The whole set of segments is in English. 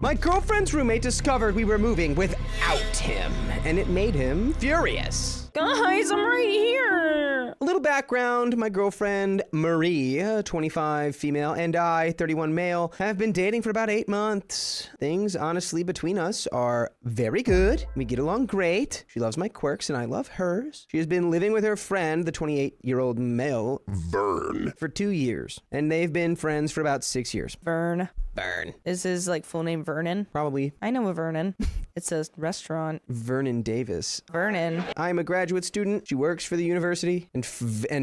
My girlfriend's roommate discovered we were moving without him, and it made him furious. Guys, I'm right here. A little background, my girlfriend, Marie, 25 female, and I, 31 male, have been dating for about 8 months. Things, honestly, between us are very good. We get along great. She loves my quirks, and I love hers. She has been living with her friend, the 28-year-old male, Vern, for 2 years, and they've been friends for about 6 years. Vern. Vern. Is his, full name Vernon? Probably. I know a Vernon. It's a restaurant. Vernon Davis. Vernon. I'm a graduate student. She works for the university. And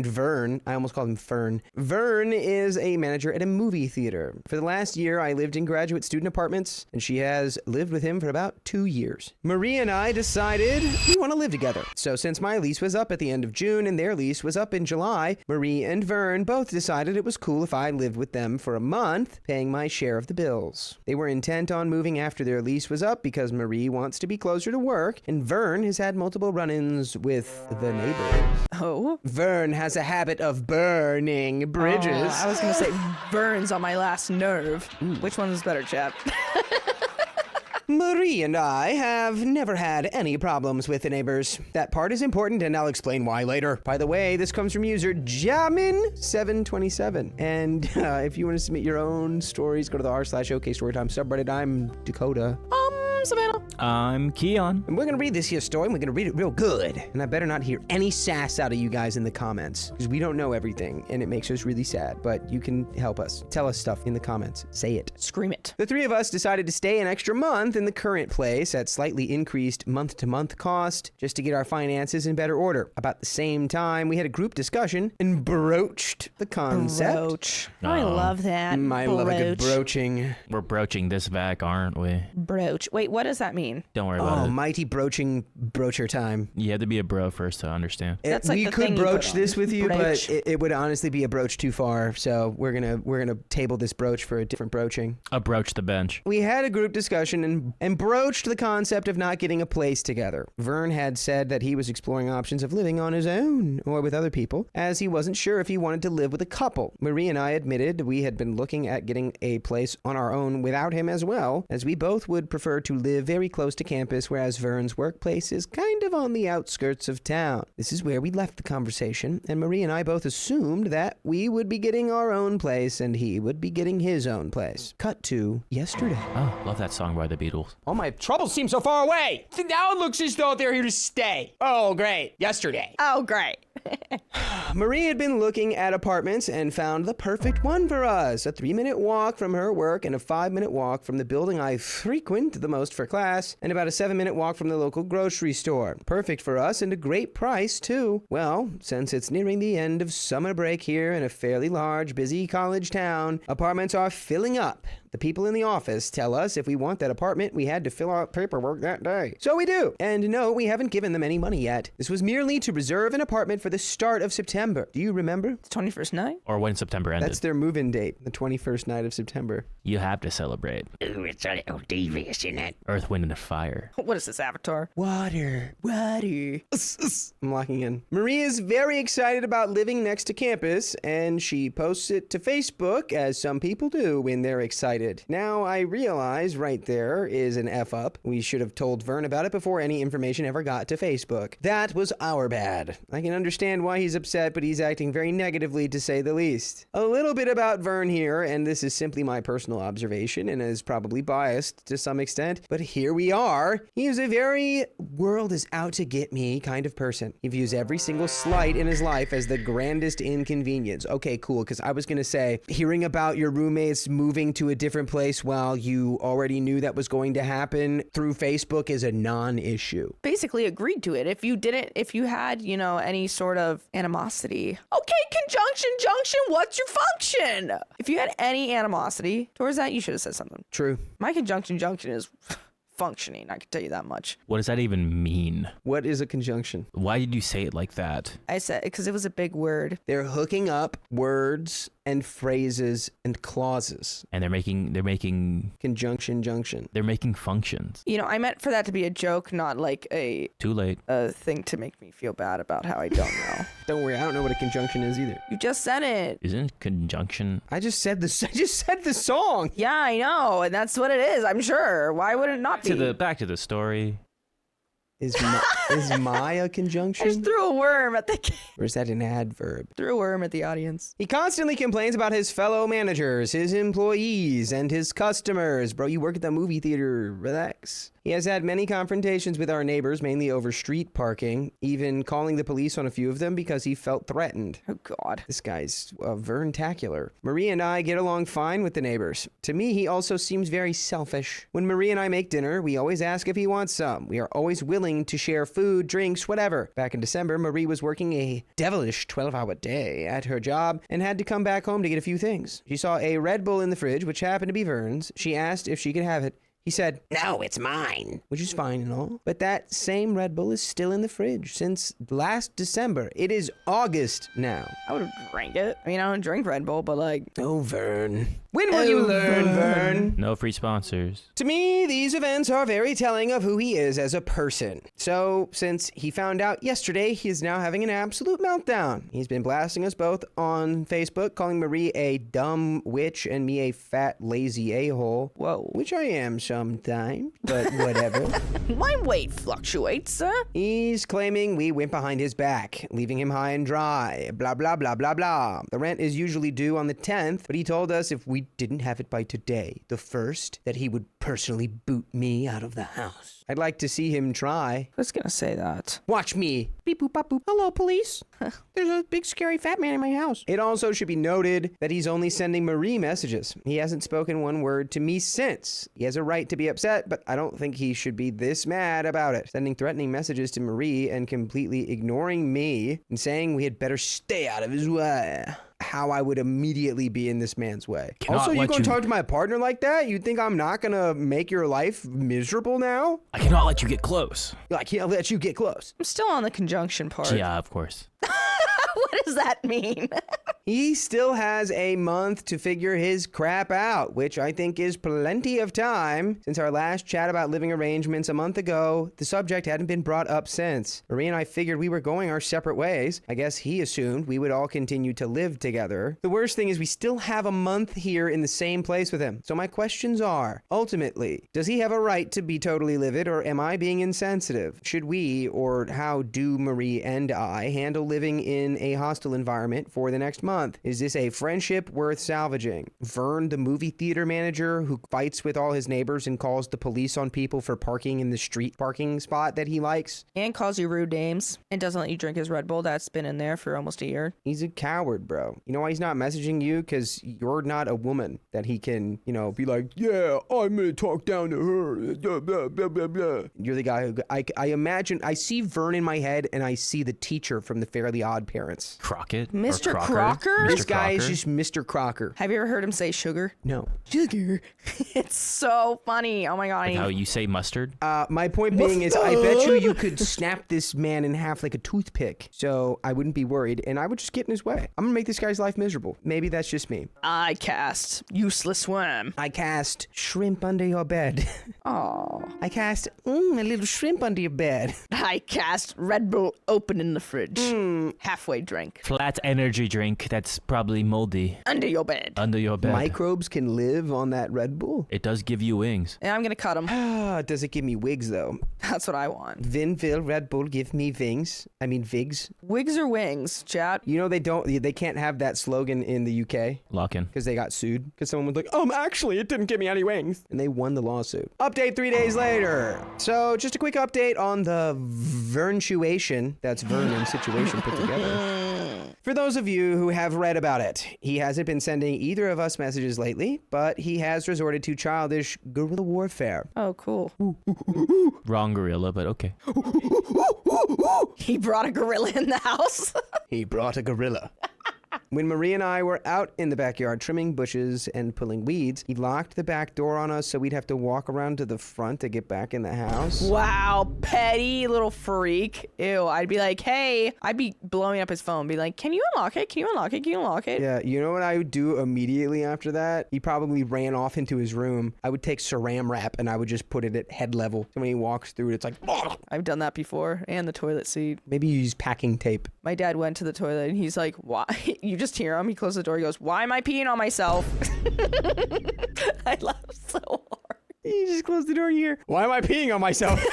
Vern, I almost called him Fern. Vern is a manager at a movie theater. For the last year, I lived in graduate student apartments, and she has lived with him for about 2 years. Marie and I decided we want to live together. So since my lease was up at the end of June and their lease was up in July, Marie and Vern both decided it was cool if I lived with them for a month, paying my share of the bills. They were intent on moving after their lease was up because Marie wants to be closer to work, and Vern has had multiple run-ins with the neighbors. Oh? Vern has a habit of burning bridges. Oh, I was gonna say burns on my last nerve. Ooh. Which one is better, chap? Marie and I have never had any problems with the neighbors. That part is important, and I'll explain why later. By the way, this comes from user Jamin727. And if you want to submit your own stories, go to the r/OK Storytime subreddit. I'm Dakota. Savannah. I'm Keon. And we're going to read this here story, and we're going to read it real good. And I better not hear any sass out of you guys in the comments, because we don't know everything, and it makes us really sad. But you can help us. Tell us stuff in the comments. Say it. Scream it. The three of us decided to stay an extra month in the current place at slightly increased month-to-month cost, just to get our finances in better order. About the same time, we had a group discussion and broached the concept. Broach. I love that. I love a good broaching. We're broaching this back, aren't we? Broach. Wait, what does that mean? Don't worry about it. Mighty broacher time. You have to be a bro first to understand. That's like we the could thing you broach put on. this with you, Broach. but it would honestly be a broach too far. So we're gonna table this broach for a different broaching. Broach the bench. We had a group discussion and broached the concept of not getting a place together. Vern had said that he was exploring options of living on his own or with other people, as he wasn't sure if he wanted to live with a couple. Marie and I admitted we had been looking at getting a place on our own without him as well, as we both would prefer to live very close to campus, whereas Vern's workplace is kind of on the outskirts of town. This is where we left the conversation, and Marie and I both assumed that we would be getting our own place and he would be getting his own place. Cut to yesterday. Oh, love that song by the Beatles. All my troubles seem so far away. Now it looks as though they're here to stay. Oh, great. Yesterday. Oh, great. Marie had been looking at apartments and found the perfect one for us. A 3-minute walk from her work and a 5-minute walk from the building I frequent the most for class, and about a 7-minute walk from the local grocery store. Perfect for us and a great price, too. Well, since it's nearing the end of summer break here in a fairly large, busy college town, apartments are filling up. The people in the office tell us if we want that apartment, we had to fill out paperwork that day. So we do. And no, we haven't given them any money yet. This was merely to reserve an apartment for the start of September. Do you remember? It's 21st night? Or when September ended. That's their move-in date, the 21st night of September. You have to celebrate. Ooh, it's a little devious, isn't it? Earth, Wind, and Fire. What is this, Avatar? Water. Water. I'm locking in. Marie is very excited about living next to campus, and she posts it to Facebook, as some people do when they're excited. Now, I realize right there is an F-up. We should have told Vern about it before any information ever got to Facebook. That was our bad. I can understand why he's upset, but he's acting very negatively, to say the least. A little bit about Vern here, and this is simply my personal observation and is probably biased to some extent, but here we are. He is a very world is out to get me kind of person. He views every single slight in his life as the grandest inconvenience. Okay, cool, because I was going to say, hearing about your roommates moving to a different place while you already knew that was going to happen through Facebook is a non-issue. Basically agreed to it. If you had, any sort of animosity. Okay, conjunction, junction, what's your function? If you had any animosity towards that, you should have said something. True. My conjunction, junction is functioning. I can tell you that much. What does that even mean? What is a conjunction? Why did you say it like that? I said because it was a big word. They're hooking up words and phrases and clauses. And they're making Conjunction, junction. they're making functions. You know, I meant for that to be a joke, not like a Too late. thing to make me feel bad about how I don't know. Don't worry, I don't know what a conjunction is either. You just said it. Isn't conjunction? I just said the song. Yeah, I know, and that's what it is. I'm sure. Why would it not be? Back to the story. Is my a I conjunction? just threw a worm at the Or is that an adverb? threw a worm at the audience. He constantly complains about his fellow managers, his employees, and his customers. Bro, you work at the movie theater. Relax. He has had many confrontations with our neighbors, mainly over street parking, even calling the police on a few of them because he felt threatened. Oh, God. This guy's Vern-tacular. Marie and I get along fine with the neighbors. To me, he also seems very selfish. When Marie and I make dinner, we always ask if he wants some. We are always willing to share food, drinks, whatever. Back in December, Marie was working a devilish 12-hour day at her job and had to come back home to get a few things. She saw a Red Bull in the fridge, which happened to be Vern's. She asked if she could have it. He said, No, it's mine. which is fine and all. But that same Red Bull is still in the fridge since last December. It is August now. I would have drank it. I mean, I don't drink Red Bull, but like... Oh, Vern. When will you learn, Vern? No free sponsors. To me, these events are very telling of who he is as a person. So, since he found out yesterday, he is now having an absolute meltdown. He's been blasting us both on Facebook, calling Marie a dumb witch and me a fat, lazy a-hole. Whoa. Which I am sometimes, but whatever. My weight fluctuates, He's claiming we went behind his back, leaving him high and dry. Blah, blah, blah, blah, blah. The rent is usually due on the 10th, but he told us if we didn't have it by today, the 1st, that he would personally boot me out of the house. I'd like to see him try. I was gonna say that. Watch me. Beep boop bop boop. Hello, police. There's a big scary fat man in my house. It also should be noted that he's only sending Marie messages. He hasn't spoken one word to me since. He has a right to be upset, but I don't think he should be this mad about it. Sending threatening messages to Marie and completely ignoring me and saying we had better stay out of his way. How I would immediately be in this man's way. Cannot Also, you let gonna you- talk to my partner like that? You think I'm not gonna make your life miserable now? I cannot let you get close. I can't let you get close. I'm still on the conjunction part. Yeah, of course. What does that mean? He still has a month to figure his crap out, which I think is plenty of time. Since our last chat about living arrangements a month ago, the subject hadn't been brought up since. Marie and I figured we were going our separate ways. I guess he assumed we would all continue to live together. The worst thing is we still have a month here in the same place with him. So my questions are, ultimately, does he have a right to be totally livid, or am I being insensitive? Should we, or how do Marie and I, handle living in a hostile environment for the next month? Is this a friendship worth salvaging? Vern, the movie theater manager who fights with all his neighbors and calls the police on people for parking in the street parking spot that he likes? And calls you rude names and doesn't let you drink his Red Bull that's been in there for almost a year. He's a coward, bro. You know why he's not messaging you? Because you're not a woman that he can, be like, yeah, I'm gonna talk down to her. Blah, blah, blah, blah, blah. You're the guy who, I imagine, I see Vern in my head and I see the teacher from the Fairly Odd Parents. Crockett? Or Mr. Crocker? Crocker? Mr. This guy is Crocker? just Mr. Crocker. Have you ever heard him say sugar? No. Sugar. It's so funny. Oh my God. Like how you say mustard? My point being is I bet you could snap this man in half like a toothpick. So I wouldn't be worried and I would just get in his way. I'm gonna make this guy's life miserable. Maybe that's just me. I cast useless worm. I cast shrimp under your bed. Oh. I cast a little shrimp under your bed. I cast Red Bull open in the fridge. Halfway drink. Flat energy drink that's probably moldy Under your bed. under your bed. Microbes can live on that Red Bull. It does give you wings. And I'm gonna cut him. Does it give me wigs though? That's what I want. Vinville Red Bull give me vings. I mean vigs. Wigs or wings, chat? You know they can't have that slogan in the UK Lock in. because they got sued because someone was like, actually it didn't give me any wings, and they won the lawsuit. Update 3 days later. So just a quick update on the Verntuation. That's Vernon situation put together. For those of you who have read about it, he hasn't been sending either of us messages lately, but he has resorted to childish guerrilla warfare. Oh, cool. Wrong gorilla, but okay. He brought a gorilla in the house. He brought a gorilla. When Marie and I were out in the backyard trimming bushes and pulling weeds, he locked the back door on us so we'd have to walk around to the front to get back in the house. Wow, petty little freak. Ew, I'd be like, hey, I'd be blowing up his phone, be like, can you unlock it? Can you unlock it? Can you unlock it? Yeah, you know what I would do immediately after that? He probably ran off into his room. I would take saran wrap and I would just put it at head level. And when he walks through it, it's like, I've done that before, and the toilet seat. maybe you use packing tape. My dad went to the toilet and he's like, why? You just hear him. He closed the door. He goes, why am I peeing on myself? I laughed so hard. You just close the door and you hear, why am I peeing on myself?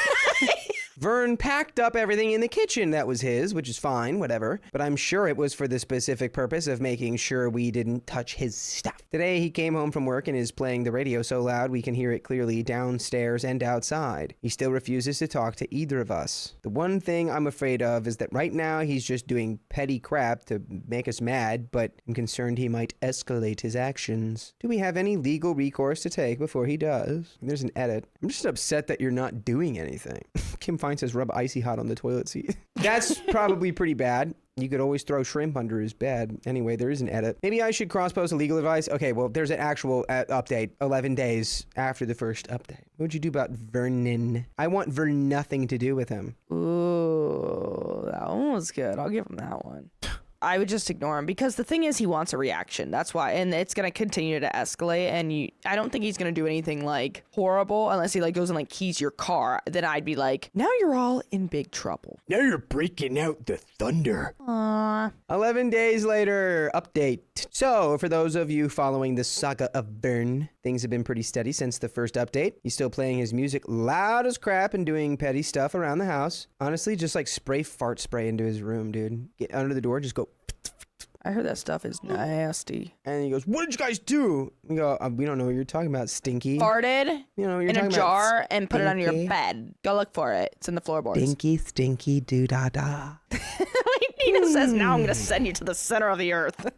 Vern packed up everything in the kitchen that was his, which is fine, whatever. But I'm sure it was for the specific purpose of making sure we didn't touch his stuff. Today, he came home from work and is playing the radio so loud we can hear it clearly downstairs and outside. He still refuses to talk to either of us. The one thing I'm afraid of is that right now he's just doing petty crap to make us mad, but I'm concerned he might escalate his actions. Do we have any legal recourse to take before he does? There's an edit. I'm just upset that you're not doing anything. Kim Fine says rub icy hot on the toilet seat. That's probably pretty bad. You could always throw shrimp under his bed. Anyway, there is an edit. Maybe I should cross-post a legal advice. Okay, well, there's an actual update 11 days after the first update. What would you do about Vernon? I want Vern nothing to do with him. Ooh, that one was good. I'll give him that one. I would just ignore him because the thing is he wants a reaction. That's why. And it's going to continue to escalate. And I don't think he's going to do anything like horrible unless he like goes and like keys your car. Then I'd be like, now you're all in big trouble. Now you're breaking out the thunder. Aww. 11 days later, update. So, for those of you following the saga of Vern, things have been pretty steady since the first update. He's still playing his music loud as crap and doing petty stuff around the house. Honestly, just like spray fart spray into his room, dude. Get under the door, just go. I heard that stuff is nasty. And he goes, what did you guys do? We go, we don't know what you're talking about, stinky. Farted You know, you're in a talking jar about and put it on your stinky. bed. Go look for it. It's in the floorboards. Stinky, stinky, doo-da-da. Nina says, now I'm going to send you to the center of the earth.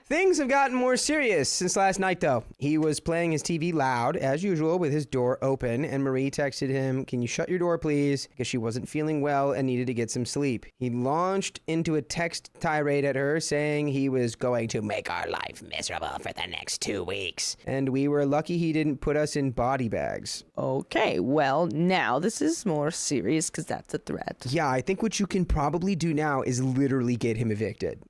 Things have gotten more serious since last night, though. He was playing his TV loud, as usual, with his door open, and Marie texted him, can you shut your door, please? Because she wasn't feeling well and needed to get some sleep. He launched into a text tirade at her, saying he was going to make our life miserable for the next 2 weeks. And we were lucky he didn't put us in body bags. Okay, well, now this is more serious because that's a threat. Yeah, I think what you can probably do now is literally get him evicted.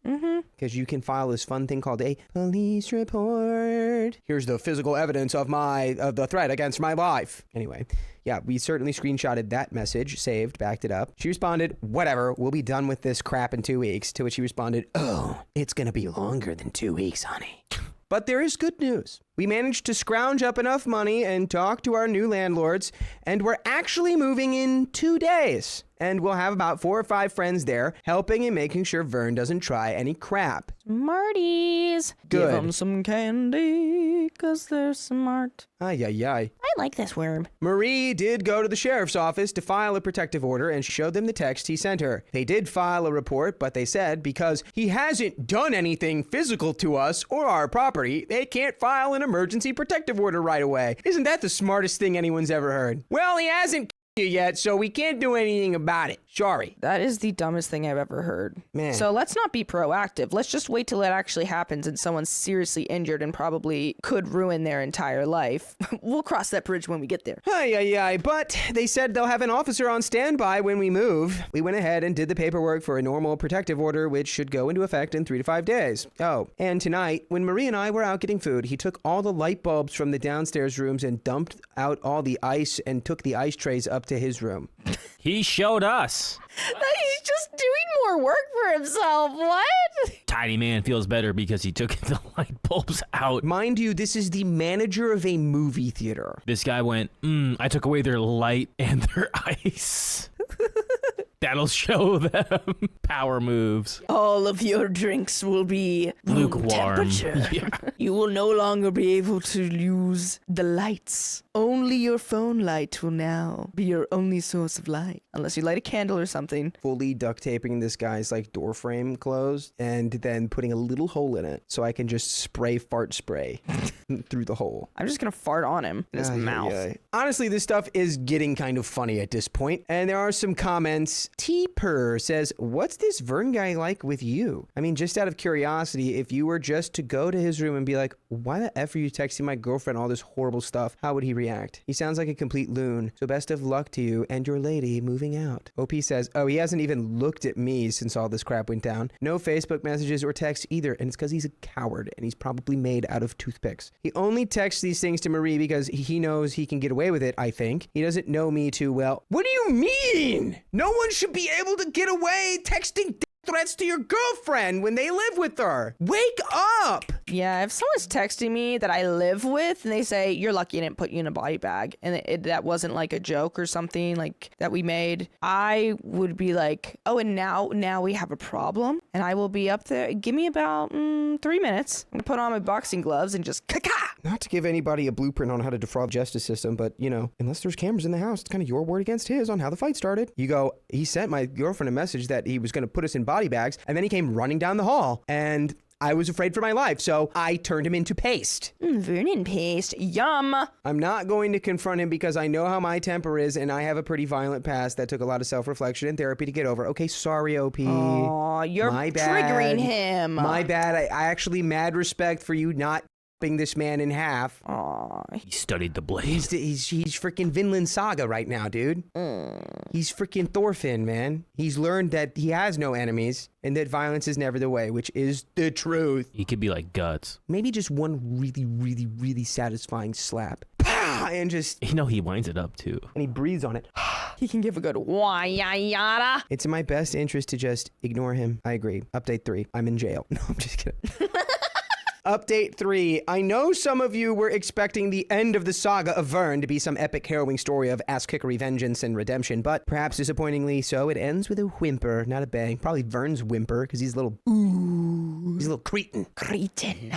Because you can file this fun thing called a police report. Here's the physical evidence of the threat against my life. Anyway, yeah, we certainly screenshotted that message, saved, backed it up. She responded, whatever, we'll be done with this crap in 2 weeks. To which he responded, oh, it's gonna be longer than 2 weeks, honey. But there is good news. We managed to scrounge up enough money and talk to our new landlords, and we're actually moving in 2 days. And we'll have about 4 or 5 friends there helping and making sure Vern doesn't try any crap. Smarties. Good. Give them some candy because they're smart. Ay, ay, ay. I like this worm. Marie did go to the sheriff's office to file a protective order and showed them the text he sent her. They did file a report, but they said because he hasn't done anything physical to us or our property, they can't file an emergency protective order right away. Isn't that the smartest thing anyone's ever heard? Well, he hasn't you yet, so we can't do anything about it. Sorry. That is the dumbest thing I've ever heard. Man. So let's not be proactive. Let's just wait till it actually happens and someone's seriously injured and probably could ruin their entire life. We'll cross that bridge when we get there. Ay, ay, ay. But they said they'll have an officer on standby when we move. We went ahead and did the paperwork for a normal protective order, which should go into effect in 3 to 5 days. Oh, and tonight, when Marie and I were out getting food, he took all the light bulbs from the downstairs rooms and dumped out all the ice and took the ice trays up to his room. He showed us. He's just doing more work for himself. What? Tiny man feels better because he took the light bulbs out. Mind you, this is the manager of a movie theater. This guy went, I took away their light and their ice. That'll show them power moves. All of your drinks will be room Lukewarm. temperature. Yeah. You will no longer be able to use the lights. Only your phone light will now be your only source of light. Unless you light a candle or something. Fully duct taping this guy's like door frame closed and then putting a little hole in it so I can just spray fart spray through the hole. I'm just gonna fart on him in his Ay, mouth. ay, ay. Honestly, this stuff is getting kind of funny at this point, and there are some comments T-Per says, what's this Vern guy like with you? I mean, just out of curiosity, if you were just to go to his room and be like, why the F are you texting my girlfriend all this horrible stuff? How would he react? He sounds like a complete loon. So best of luck to you and your lady moving out. OP says, oh, he hasn't even looked at me since all this crap went down. No Facebook messages or texts either. And it's because he's a coward and he's probably made out of toothpicks. He only texts these things to Marie because he knows he can get away with it, I think. He doesn't know me too well. What do you mean? No one should be able to get away texting threats to your girlfriend when they live with her. Wake up! Yeah, if someone's texting me that I live with and they say, you're lucky I didn't put you in a body bag, and that wasn't like a joke or something like that we made, I would be like, oh, and now we have a problem, and I will be up there. Give me about 3 minutes. I'm gonna put on my boxing gloves and just ka-ka! Not to give anybody a blueprint on how to defraud the justice system, but, you know, unless there's cameras in the house, it's kind of your word against his on how the fight started. You go, he sent my girlfriend a message that he was going to put us in body bags, and then he came running down the hall, and I was afraid for my life, so I turned him into paste. Vernon paste. Yum. I'm not going to confront him because I know how my temper is, and I have a pretty violent past that took a lot of self-reflection and therapy to get over. Okay, sorry, OP. Aw, you're My bad. triggering him. My bad. I actually mad respect for you not chopping this man in half. Aw. He studied the blade. He's freaking Vinland Saga right now, dude. He's freaking Thorfinn, man. He's learned that he has no enemies and that violence is never the way, which is the truth. He could be like Guts. Maybe just one really, really, really satisfying slap. Pow! And just... You know, he winds it up, too. And he breathes on it. He can give a good why-ya-yada. It's in my best interest to just ignore him. I agree. Update 3. I'm in jail. No, I'm just kidding. Update 3. I know some of you were expecting the end of the saga of Vern to be some epic harrowing story of ass-kickery vengeance and redemption, but perhaps disappointingly so, it ends with a whimper, not a bang. Probably Vern's whimper, because he's a little... Ooh. He's a little cretin. Cretin.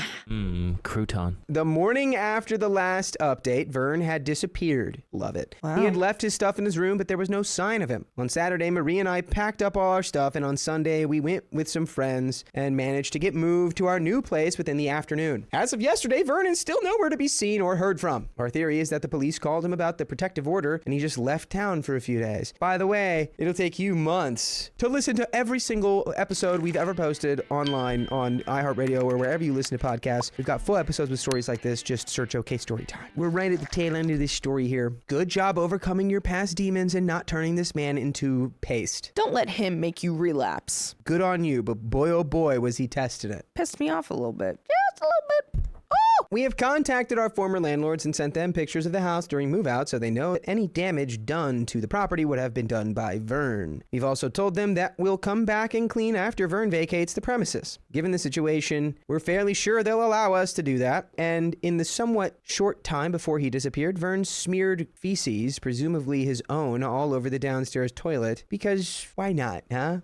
Crouton. The morning after the last update, Vern had disappeared. Love it. Wow. He had left his stuff in his room, but there was no sign of him. On Saturday, Marie and I packed up all our stuff, and on Sunday, we went with some friends and managed to get moved to our new place within the afternoon. As of yesterday, Vern is still nowhere to be seen or heard from. Our theory is that the police called him about the protective order, and he just left town for a few days. By the way, it'll take you months to listen to every single episode we've ever posted online on iHeartRadio or wherever you listen to podcasts. We've got full episodes with stories like this. Just search OK Storytime. We're right at the tail end of this story here. Good job overcoming your past demons and not turning this man into paste. Don't let him make you relapse. Good on you, but boy oh boy was he testing it. Pissed me off a little bit. Just a little bit. Oh! We have contacted our former landlords and sent them pictures of the house during move-out so they know that any damage done to the property would have been done by Vern. We've also told them that we'll come back and clean after Vern vacates the premises. Given the situation, we're fairly sure they'll allow us to do that, and in the somewhat short time before he disappeared, Vern smeared feces, presumably his own, all over the downstairs toilet, because why not, huh?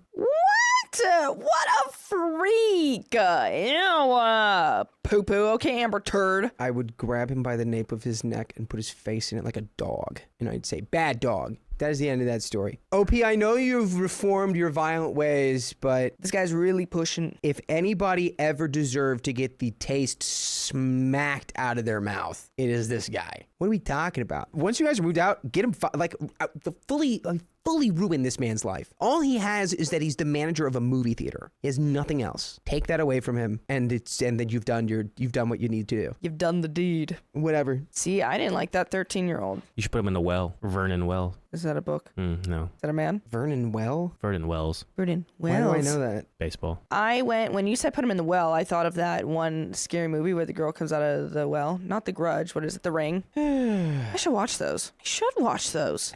What a freak! Ew! Poo-poo. Okay, Amber Turd. I would grab him by the nape of his neck and put his face in it like a dog. And I'd say, bad dog. That is the end of that story. OP, I know you've reformed your violent ways, but This guy's really pushing. if anybody ever deserved to get the taste smacked out of their mouth, it is this guy. What are we talking about? Once you guys are moved out, get him fully ruin this man's life. All he has is that he's the manager of a movie theater. He has nothing else. Take that away from him, and then you've done what you need to do. You've done the deed. Whatever. See, I didn't like that 13-year-old. You should put him in the well. Vernon Well. Is that a book? No. Is that a man? Vernon Well? Vernon Wells. Vernon Wells. Why do I know that? Baseball. When you said put him in the well, I thought of that one scary movie where the girl comes out of the well. Not The Grudge. What is it? The Ring. I should watch those. I'm gonna watch those.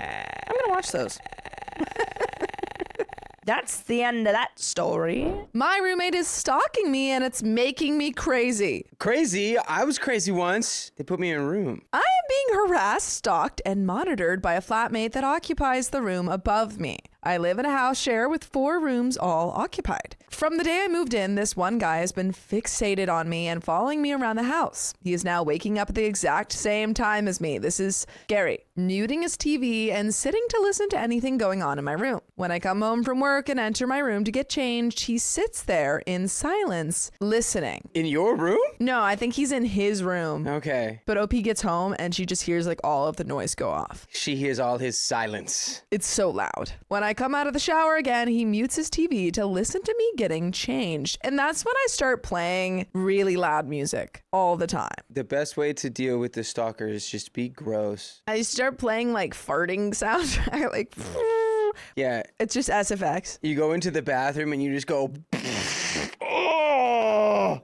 That's the end of that story. My roommate is stalking me and it's making me crazy. Crazy? I was crazy once. They put me in a room. I am being harassed, stalked, and monitored by a flatmate that occupies the room above me. I live in a house share with 4 rooms all occupied. From the day I moved in, this one guy has been fixated on me and following me around the house. He is now waking up at the exact same time as me. This is scary. Muting his TV and sitting to listen to anything going on in my room. When I come home from work and enter my room to get changed, he sits there in silence, listening. In your room? No, I think he's in his room. Okay. But OP gets home and she just hears like all of the noise go off. She hears all his silence. It's so loud. When I come out of the shower again, he mutes his TV to listen to me getting changed. And that's when I start playing really loud music all the time. The best way to deal with the stalker is just be gross. I start playing like farting soundtrack, like Yeah. it's just SFX. You go into the bathroom and you just go.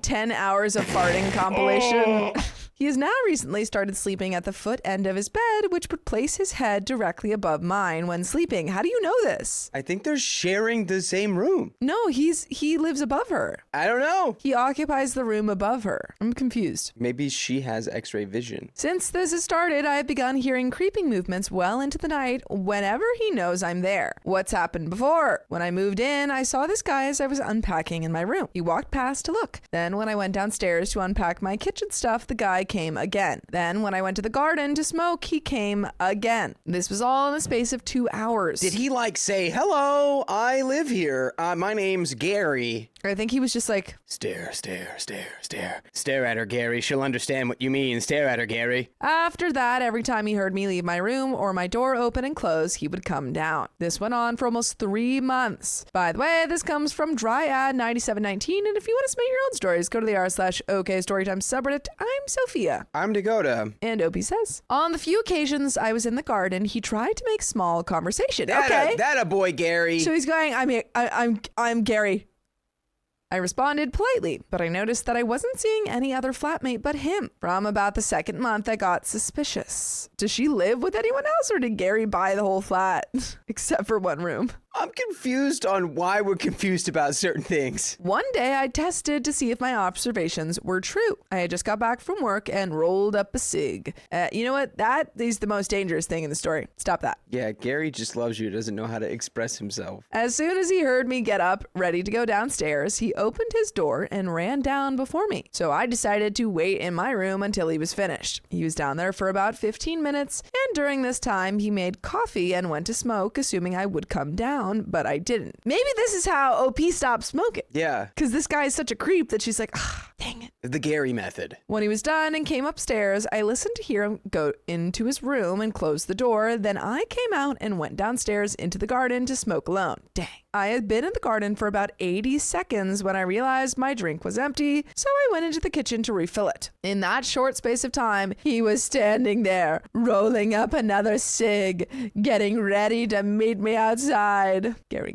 10 hours of farting compilation. He has now recently started sleeping at the foot end of his bed, which would place his head directly above mine when sleeping. How do you know this? I think they're sharing the same room. No, he lives above her. I don't know. He occupies the room above her. I'm confused. Maybe she has x-ray vision. Since this has started, I have begun hearing creeping movements well into the night whenever he knows I'm there. What's happened before? When I moved in, I saw this guy as I was unpacking in my room. He walked past to look. Then when I went downstairs to unpack my kitchen stuff, the guy came again. Then when I went to the garden to smoke, he came again. This was all in the space of 2 hours. Did he like say, hello, I live here. My name's Gary. I think he was just like, Stare, stare, stare, stare. Stare at her, Gary. She'll understand what you mean. Stare at her, Gary. after that, every time he heard me leave my room or my door open and close, he would come down. This went on for almost 3 months. By the way, this comes from Dryad9719, and if you want to submit your own stories, go to the r/OK Storytime subreddit. I'm Sophia. I'm Dakota. And Opie says, on the few occasions I was in the garden, he tried to make small conversation. That a boy, Gary. So he's going, I'm Gary. I responded politely, but I noticed that I wasn't seeing any other flatmate but him. From about the second month, I got suspicious. Does she live with anyone else, or did Gary buy the whole flat? Except for one room. I'm confused on why we're confused about certain things. One day, I tested to see if my observations were true. I had just got back from work and rolled up a cig. You know what? That is the most dangerous thing in the story. Stop that. Yeah, Gary just loves you, doesn't know how to express himself. As soon as he heard me get up, ready to go downstairs, he opened his door and ran down before me. So I decided to wait in my room until he was finished. He was down there for about 15 minutes, and during this time, he made coffee and went to smoke, assuming I would come down, but I didn't. Maybe this is how OP stopped smoking. Yeah. Because this guy is such a creep that she's like, dang it. The Gary method. When he was done and came upstairs, I listened to hear him go into his room and close the door. Then I came out and went downstairs into the garden to smoke alone. Dang. I had been in the garden for about 80 seconds when I realized my drink was empty, so I went into the kitchen to refill it. In that short space of time, he was standing there, rolling up another cig, getting ready to meet me outside. Gary.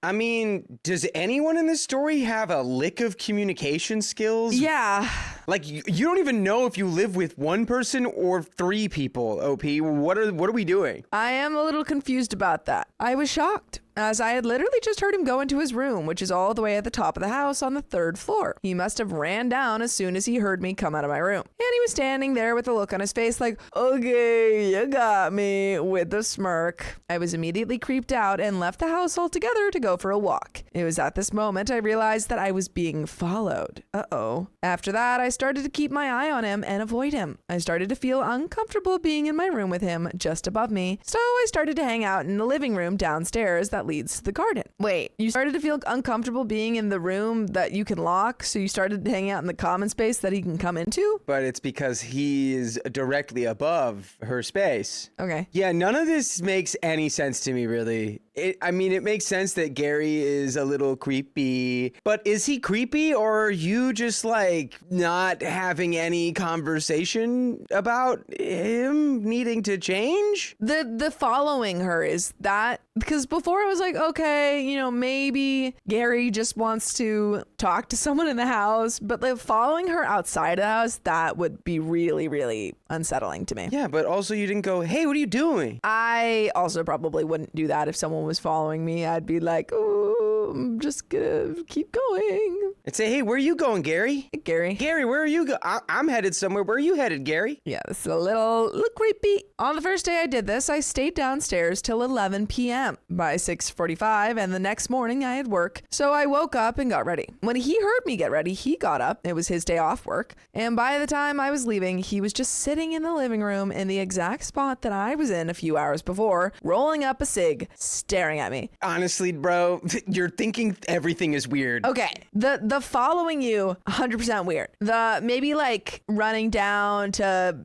I mean, does anyone in this story have a lick of communication skills? Yeah. Like, you don't even know if you live with one person or 3 people, OP. What are we doing? I am a little confused about that. I was shocked, as I had literally just heard him go into his room, which is all the way at the top of the house on the 3rd floor. He must have ran down as soon as he heard me come out of my room. And he was standing there with a look on his face like, okay, you got me, with a smirk. I was immediately creeped out and left the house altogether to go for a walk. It was at this moment I realized that I was being followed. Uh-oh. After that, I started to keep my eye on him and avoid him. I started to feel uncomfortable being in my room with him just above me, so I started to hang out in the living room downstairs that leads to the garden. Wait, you started to feel uncomfortable being in the room that you can lock, so you started hanging out in the common space that he can come into? But it's because he is directly above her space. Okay. Yeah, none of this makes any sense to me, really. It makes sense that Gary is a little creepy, but is he creepy, or are you just like not having any conversation about him needing to change? The following her is that, because before I was like, okay, maybe Gary just wants to talk to someone in the house, but like following her outside of the house, that would be really, really unsettling to me. Yeah, but also you didn't go, hey, what are you doing? I also probably wouldn't do that if someone was following me. I'd be like, oh, I'm just gonna keep going. and say, hey, where are you going, Gary? Hey, Gary. Gary, where are you going? I'm headed somewhere. Where are you headed, Gary? Yeah, this is a little creepy. On the first day I did this, I stayed downstairs till 11 p.m. By 6:45, and the next morning I had work, so I woke up and got ready. When he heard me get ready, he got up. It was his day off work, and by the time I was leaving, he was just sitting in the living room in the exact spot that I was in a few hours before, rolling up a cig, staring at me. Honestly, bro, you're thinking everything is weird. Okay, the following you, 100% weird. The maybe like running down to,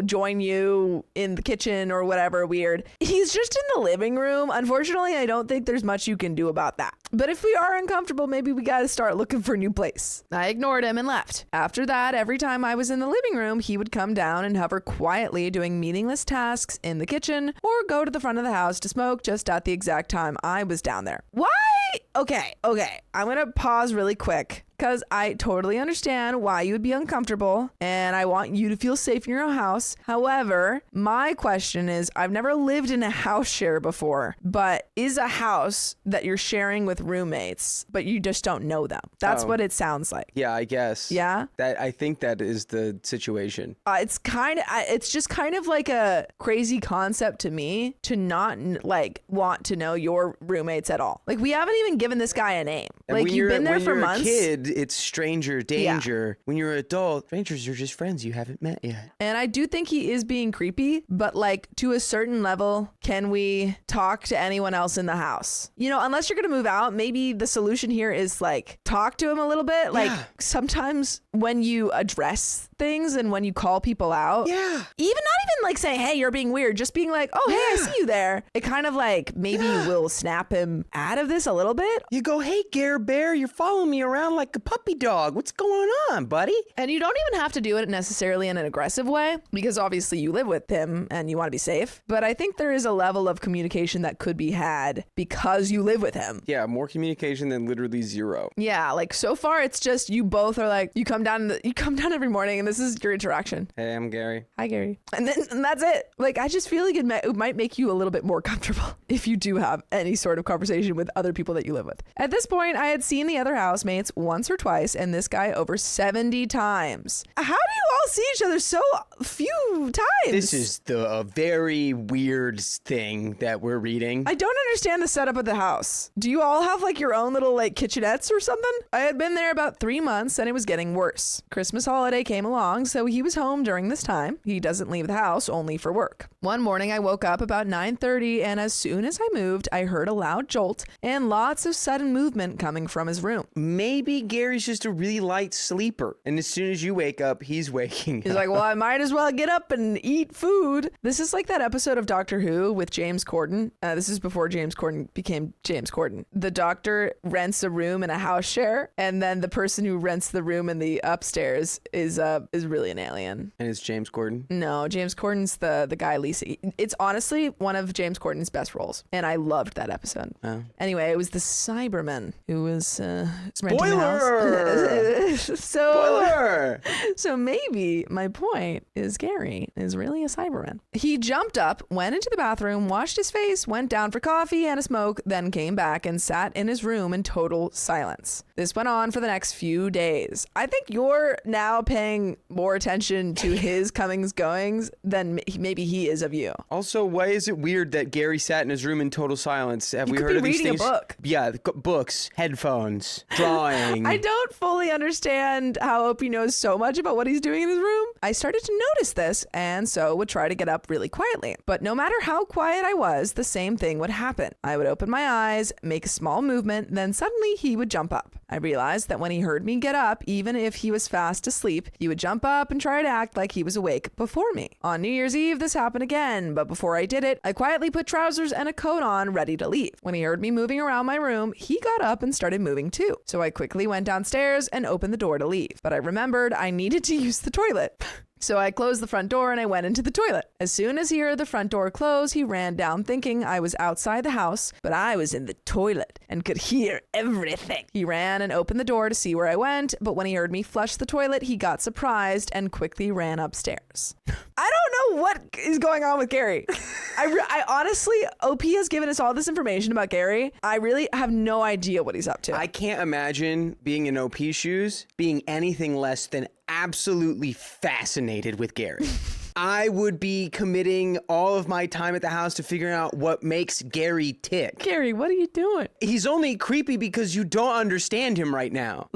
join you in the kitchen or whatever, weird. He's just in the living room. Unfortunately, I don't think there's much you can do about that. But if we are uncomfortable, maybe we gotta start looking for a new place. I ignored him and left. After that, every time I was in the living room, he would come down and hover quietly doing meaningless tasks in the kitchen or go to the front of the house to smoke just at the exact time I was down there. Why? Okay. I'm gonna pause really quick, because I totally understand why you would be uncomfortable and I want you to feel safe in your own house. However, my question is, I've never lived in a house share before, but is a house that you're sharing with roommates, but you just don't know them? That's what it sounds like. Yeah, I guess. Yeah? I think that is the situation. It's just kind of like a crazy concept to me to not want to know your roommates at all. Like, we haven't even given this guy a name. And Like, you've been there for months. When you're a kid, it's stranger danger. Yeah. When you're an adult, strangers are just friends you haven't met yet. And I do think he is being creepy, but like, to a certain level, can we talk to anyone else in the house? Unless you're going to move out, maybe the solution here is like, talk to him a little bit. Like, sometimes when you address things and when you call people out, even not even like saying, hey, you're being weird, just being like, oh, hey, I see you there. It kind of like maybe will snap him out of this a little bit. You go, hey, Gare Bear, you're following me around like a puppy dog. What's going on, buddy? And you don't even have to do it necessarily in an aggressive way, because obviously you live with him and you want to be safe. But I think there is a level of communication that could be had because you live with him. Yeah, more communication than literally zero. Yeah, like so far it's just you both are like, you come down every morning and this is your interaction. Hey, I'm Gary. Hi, Gary. And that's it. Like, I just feel like it might make you a little bit more comfortable if you do have any sort of conversation with other people that you live with. At this point, I had seen the other housemates once or twice and this guy over 70 times. How do you all see each other so few times? This is the very weird thing that we're reading. I don't understand the setup of the house. Do you all have like your own little like kitchenettes or something? I had been there about 3 months and it was getting worse. Christmas holiday came along, so he was home during this time. He doesn't leave the house, only for work. One morning I woke up about 9:30 and as soon as I moved, I heard a loud jolt and lots of sudden movement coming from his room. Maybe Gary's just a really light sleeper, and as soon as you wake up, he's waking He's up. like, well, I might as well get up and eat food. This is like that episode of Doctor Who with James Corden. This is before James Corden became James Corden. The doctor rents a room in a house share, and then the person who rents the room in the upstairs is really an alien. And it's James Corden? No, James Corden's the guy leasing. It's honestly one of James Corden's best roles, and I loved that episode. Oh. Anyway, it was the Cyberman who was Spoiler! Spoiler! So maybe my point is Gary is really a Cyberman. He jumped up, went into the bathroom, washed his face, went down for coffee and a smoke, then came back and sat in his room in total silence. This went on for the next few days. I think you're now paying more attention to his comings goings than maybe he is of you. Also, why is it weird that Gary sat in his room in total silence? Have we heard of these things? Reading a book. Yeah, books, headphones, drawing. I don't fully understand how Opie knows so much about what he's doing in his room. I started to notice this and so would try to get up really quietly. But no matter how quiet I was, the same thing would happen. I would open my eyes, make a small movement, then suddenly he would jump up. I realized that when he heard me get up, even if he was fast asleep, he would jump up and try to act like he was awake before me. On New Year's Eve, this happened again, but before I did it, I quietly put trousers and a coat on, ready to leave. When he heard me moving around my room, he got up and started moving too. So I quickly went downstairs and opened the door to leave. But I remembered I needed to use the toilet. So I closed the front door and I went into the toilet. As soon as he heard the front door close, he ran down thinking I was outside the house, but I was in the toilet and could hear everything. He ran and opened the door to see where I went, but when he heard me flush the toilet, he got surprised and quickly ran upstairs. I don't know what is going on with Gary. I honestly, OP has given us all this information about Gary. I really have no idea what he's up to. I can't imagine being in OP's shoes, being anything less than absolutely fascinated with Gary. I would be committing all of my time at the house to figuring out what makes Gary tick. Gary, what are you doing? He's only creepy because you don't understand him right now.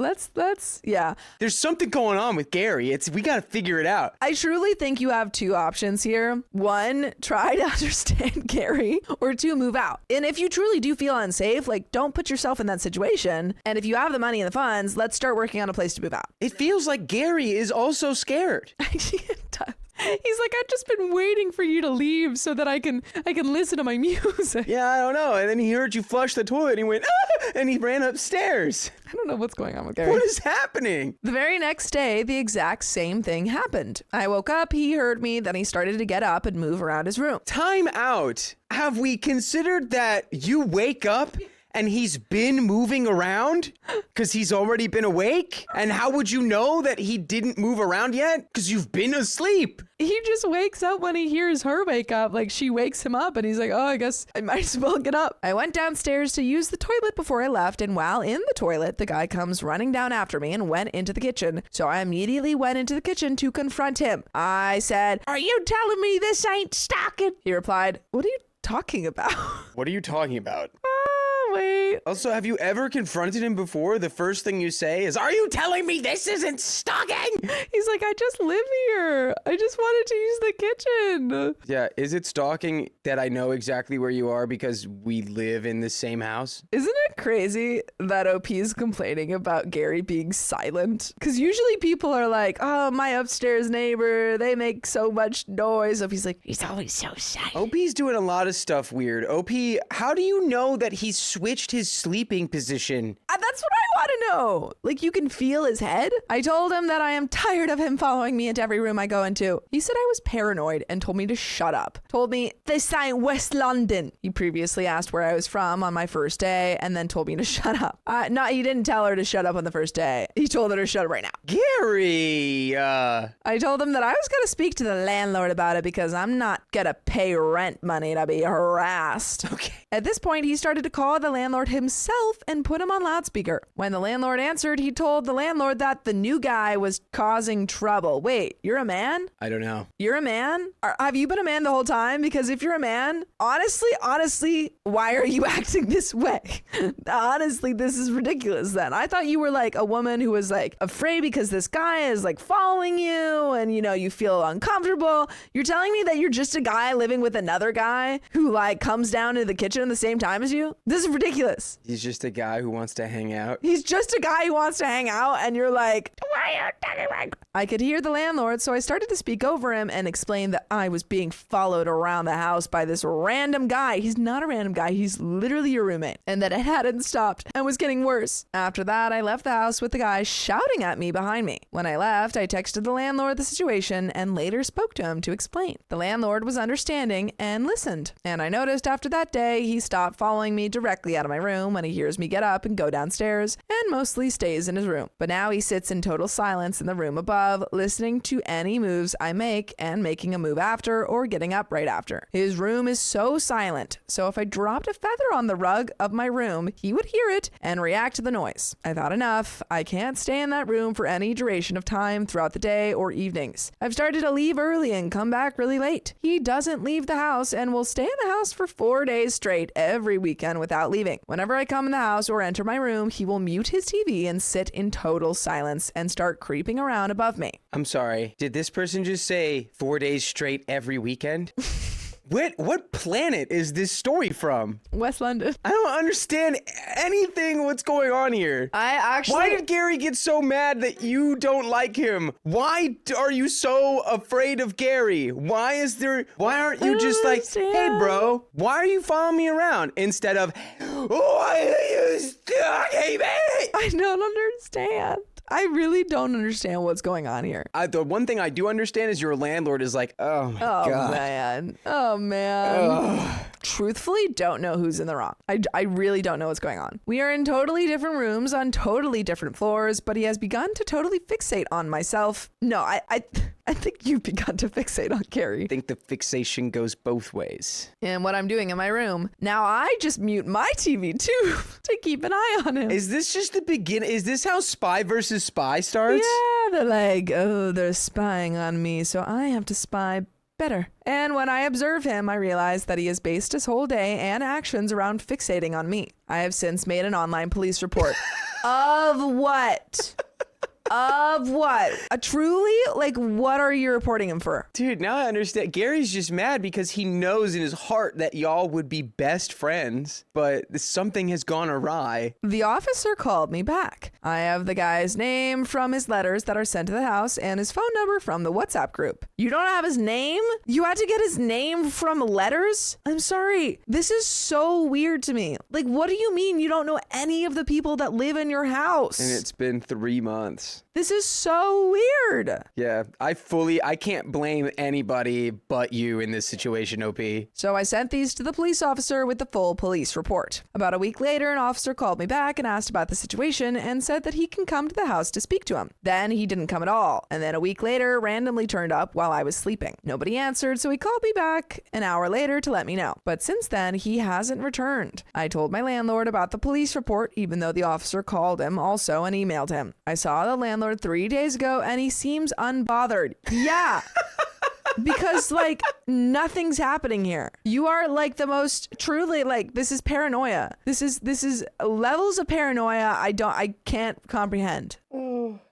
Yeah. There's something going on with Gary. We got to figure it out. I truly think you have two options here. One, try to understand Gary, or two, move out. And if you truly do feel unsafe, like, don't put yourself in that situation. And if you have the money and the funds, let's start working on a place to move out. It feels like Gary is also scared. It does. He's like, I've just been waiting for you to leave so that I can listen to my music. Yeah, I don't know. And then he heard you flush the toilet and he went, ah! And he ran upstairs. I don't know what's going on with Gary. What is happening? The very next day, the exact same thing happened. I woke up, he heard me, then he started to get up and move around his room. Time out. Have we considered that you wake up and he's been moving around because he's already been awake? And how would you know that he didn't move around yet? Because you've been asleep. He just wakes up when he hears her wake up. Like, she wakes him up and he's like, oh, I guess I might as well get up. I went downstairs to use the toilet before I left, and while in the toilet, the guy comes running down after me and went into the kitchen. So I immediately went into the kitchen to confront him. I said, are you telling me this ain't stalking? He replied, what are you talking about? What are you talking about? Wait. Also, have you ever confronted him before? The first thing you say is, are you telling me this isn't stalking? He's like, I just live here. I just wanted to use the kitchen. Yeah, is it stalking that I know exactly where you are because we live in the same house? Isn't it crazy that OP is complaining about Gary being silent? Because usually people are like, oh, my upstairs neighbor, they make so much noise. OP's like, He's always so silent. OP's doing a lot of stuff weird. OP, how do you know that he's switched his sleeping position? That's what I want to know. Like, you can feel his head. I told him that I am tired of him following me into every room I go into. He said I was paranoid and told me to shut up. Told me, this ain't West London. He previously asked where I was from on my first day and then told me to shut up. No, he didn't tell her to shut up on the first day. He told her to shut up right now. Gary, I told him that I was going to speak to the landlord about it because I'm not going to pay rent money to be harassed. Okay. At this point, he started to call the landlord himself and put him on loudspeaker. When the landlord answered, he told the landlord that the new guy was causing trouble. Wait, you're a man? I don't know. You're a man? Have you been a man the whole time? Because if you're a man, honestly, why are you acting this way? Honestly, this is ridiculous then. I thought you were like a woman who was like afraid because this guy is like following you and, you know, you feel uncomfortable. You're telling me that you're just a guy living with another guy who like comes down to the kitchen at the same time as you? This is ridiculous. He's just a guy who wants to hang out. He's just a guy who wants to hang out and you're like, Why are you talking about? I could hear the landlord, so I started to speak over him and explain that I was being followed around the house by this random guy. He's not a random guy. He's literally your roommate. And that it hadn't stopped and was getting worse. After that, I left the house with the guy shouting at me behind me. When I left, I texted the landlord the situation and later spoke to him to explain. The landlord was understanding and listened. And I noticed after that day, he stopped following me directly out of my room when he hears me get up and go downstairs and mostly stays in his room. But now he sits in total silence in the room above, listening to any moves I make and making a move after or getting up right after. His room is so silent, so if I dropped a feather on the rug of my room, he would hear it and react to the noise. I thought, enough. I can't stay in that room for any duration of time throughout the day or evenings. I've started to leave early and come back really late. He doesn't leave the house and will stay in the house for 4 days straight every weekend without leaving. Whenever I come in the house or enter my room, he will mute his TV and sit in total silence and start creeping around above me. I'm sorry. Did this person just say 4 days straight every weekend? What planet is this story from? West London. I don't understand anything what's going on here. Why did Gary get so mad that you don't like him? Why are you so afraid of Gary? Why aren't you just like, hey bro, why are you following me around? Instead of, why are you stalking me? I don't understand. I really don't understand what's going on here. The one thing I do understand is your landlord is like, oh my God. Oh man. Truthfully, don't know who's in the wrong. I really don't know what's going on. We are in totally different rooms on totally different floors, but he has begun to totally fixate on myself. No, I think you've begun to fixate on Gary. I think the fixation goes both ways. And what I'm doing in my room. Now I just mute my TV too to keep an eye on him. Is this just the beginning? Is this how Spy versus Spy starts? Yeah, they're like, oh, they're spying on me, so I have to spy better. And when I observe him, I realize that he has based his whole day and actions around fixating on me. I have since made an online police report. Of what? Of what? Truly? Like, what are you reporting him for? Dude, now I understand. Gary's just mad because he knows in his heart that y'all would be best friends, but something has gone awry. The officer called me back. I have the guy's name from his letters that are sent to the house and his phone number from the WhatsApp group. You don't have his name? You had to get his name from letters? I'm sorry. This is so weird to me. Like, what do you mean you don't know any of the people that live in your house? And it's been 3 months. This is so weird. Yeah, I can't blame anybody but you in this situation, OP. So I sent these to the police officer with the full police report. About a week later, an officer called me back and asked about the situation and said that he can come to the house to speak to him. Then he didn't come at all. And then a week later, randomly turned up while I was sleeping. Nobody answered, so he called me back an hour later to let me know. But since then, he hasn't returned. I told my landlord about the police report, even though the officer called him also and emailed him. I saw the landlord 3 days ago and he seems unbothered. Yeah. Because like nothing's happening here. You are like the most truly like this is paranoia. This is levels of paranoia I can't comprehend.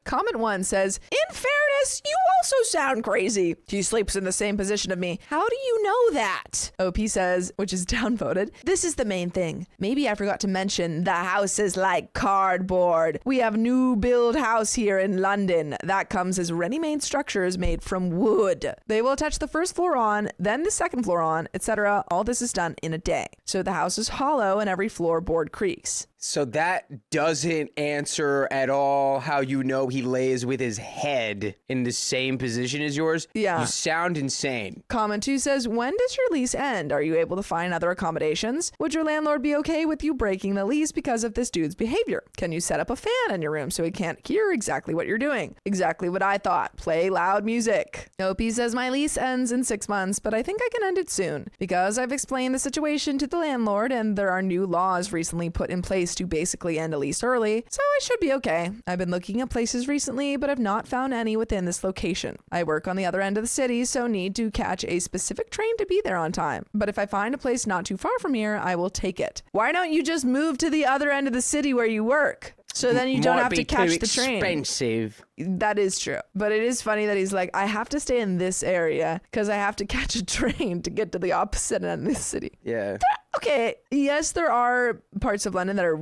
Comment 1 says, in fairness, you also sound crazy. He sleeps in the same position of me. How do you know that? OP says, which is downvoted, this is the main thing. Maybe I forgot to mention the house is like cardboard. We have new build house here in London. That comes as ready-made structures made from wood. They will attach the first floor on, then the second floor on, etc. All this is done in a day. So the house is hollow and every floorboard creaks. So that doesn't answer at all how you know he lays with his head in the same position as yours. Yeah. You sound insane. Comment 2 says, when does your lease end? Are you able to find other accommodations? Would your landlord be okay with you breaking the lease because of this dude's behavior? Can you set up a fan in your room so he can't hear exactly what you're doing? Exactly what I thought. Play loud music. OP says my lease ends in 6 months, but I think I can end it soon because I've explained the situation to the landlord and there are new laws recently put in place to basically end a lease early, so I should be okay. I've been looking at places recently, but I've not found any within this location. I work on the other end of the city, so need to catch a specific train to be there on time. But if I find a place not too far from here, I will take it. Why don't you just move to the other end of the city where you work? So then you don't have to catch the train. Expensive. That is true. But it is funny that he's like, I have to stay in this area because I have to catch a train to get to the opposite end of the city. Yeah. Okay, yes, there are parts of London that are,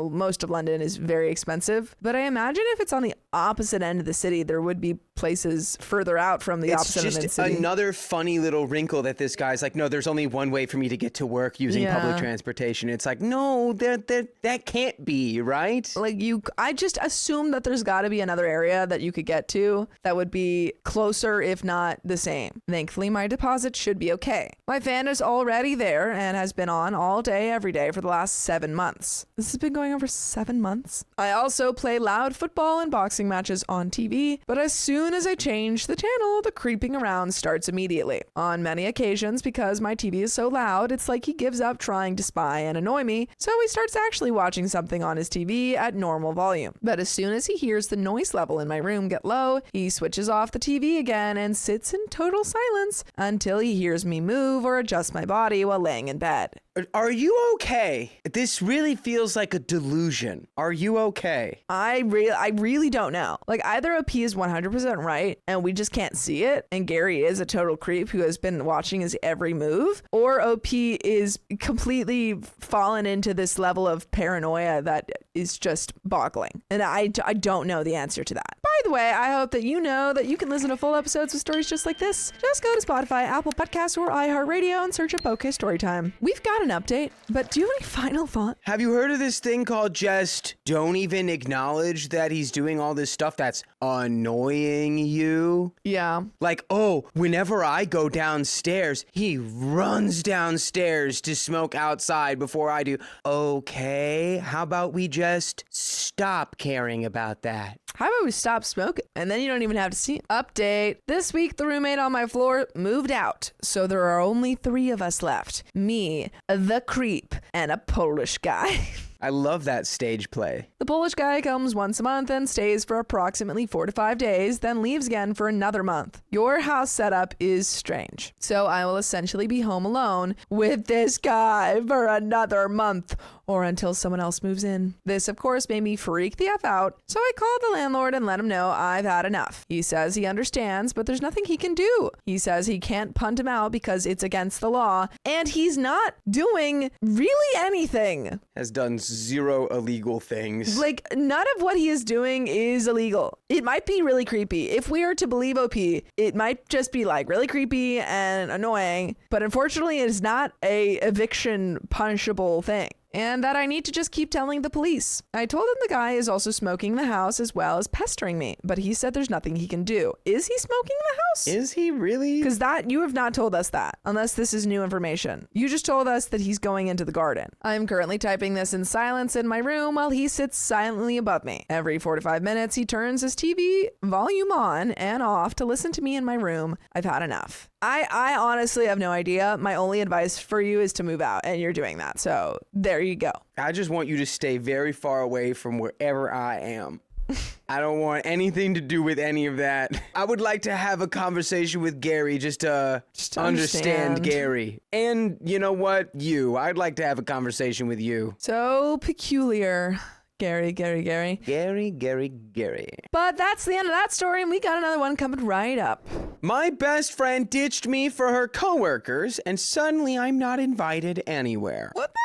most of London is very expensive, but I imagine if it's on the opposite end of the city, there would be places further out from the opposite end of the It's city. just another funny little wrinkle that this guy's like, no, there's only one way for me to get to work using public transportation. It's like, no, that can't be, right? Like I just assume that there's got to be another area that you could get to that would be closer, if not the same. Thankfully, my deposit should be okay. My fan is already there and has been on all day, every day for the last 7 months. This has been going on for 7 months. I also play loud football and boxing matches on TV, but as soon as I change the channel, the creeping around starts immediately. On many occasions, because my TV is so loud, it's like he gives up trying to spy and annoy me, so he starts actually watching something on his TV at normal volume. But as soon as he hears the noise level in my room get low, he switches off the TV again and sits in total silence until he hears me move or adjust my body while laying in bed. Are you okay? This really feels like a delusion. Are you okay? I really don't know. Like either OP is 100% right and we just can't see it and Gary is a total creep who has been watching his every move, or OP is completely fallen into this level of paranoia that is just boggling. And I don't know the answer to that. By the way, I hope that you know that you can listen to full episodes with stories just like this. Just go to Spotify, Apple Podcasts, or iHeartRadio and search up OK Storytime. We've got an an update, but do you have any final thoughts? Have you heard of this thing called just don't even acknowledge that he's doing all this stuff that's annoying you? Yeah. Like, oh, whenever I go downstairs, he runs downstairs to smoke outside before I do. Okay, how about we just stop caring about that? How about we stop smoking? And then you don't even have to see. Update. This week, the roommate on my floor moved out. So there are only 3 of us left. Me, the creep, and a Polish guy. I love that stage play. The Polish guy comes once a month and stays for approximately 4 to 5 days, then leaves again for another month. Your house setup is strange. So I will essentially be home alone with this guy for another month, or until someone else moves in. This, of course, made me freak the F out, so I called the landlord and let him know I've had enough. He says he understands, but there's nothing he can do. He says he can't punt him out because it's against the law, and he's not doing really anything. Has done 0 illegal things. Like, none of what he is doing is illegal. It might be really creepy. If we are to believe OP, it might just be like really creepy and annoying, but unfortunately it is not a eviction punishable thing. And that I need to just keep telling the police. I told him the guy is also smoking in the house as well as pestering me, but he said there's nothing he can do. Is he smoking in the house? Is he really? Because that, you have not told us that, unless this is new information. You just told us that he's going into the garden. I'm currently typing this in silence in my room while he sits silently above me. Every 4 to 5 minutes, he turns his TV volume on and off to listen to me in my room. I've had enough. I honestly have no idea. My only advice for you is to move out, and you're doing that. So there you go. I just want you to stay very far away from wherever I am. I don't want anything to do with any of that. I would like to have a conversation with Gary just to understand Gary. And you know what? I'd like to have a conversation with you. So peculiar. Gary. Gary. But that's the end of that story, and we got another one coming right up. My best friend ditched me for her coworkers, and suddenly I'm not invited anywhere. What the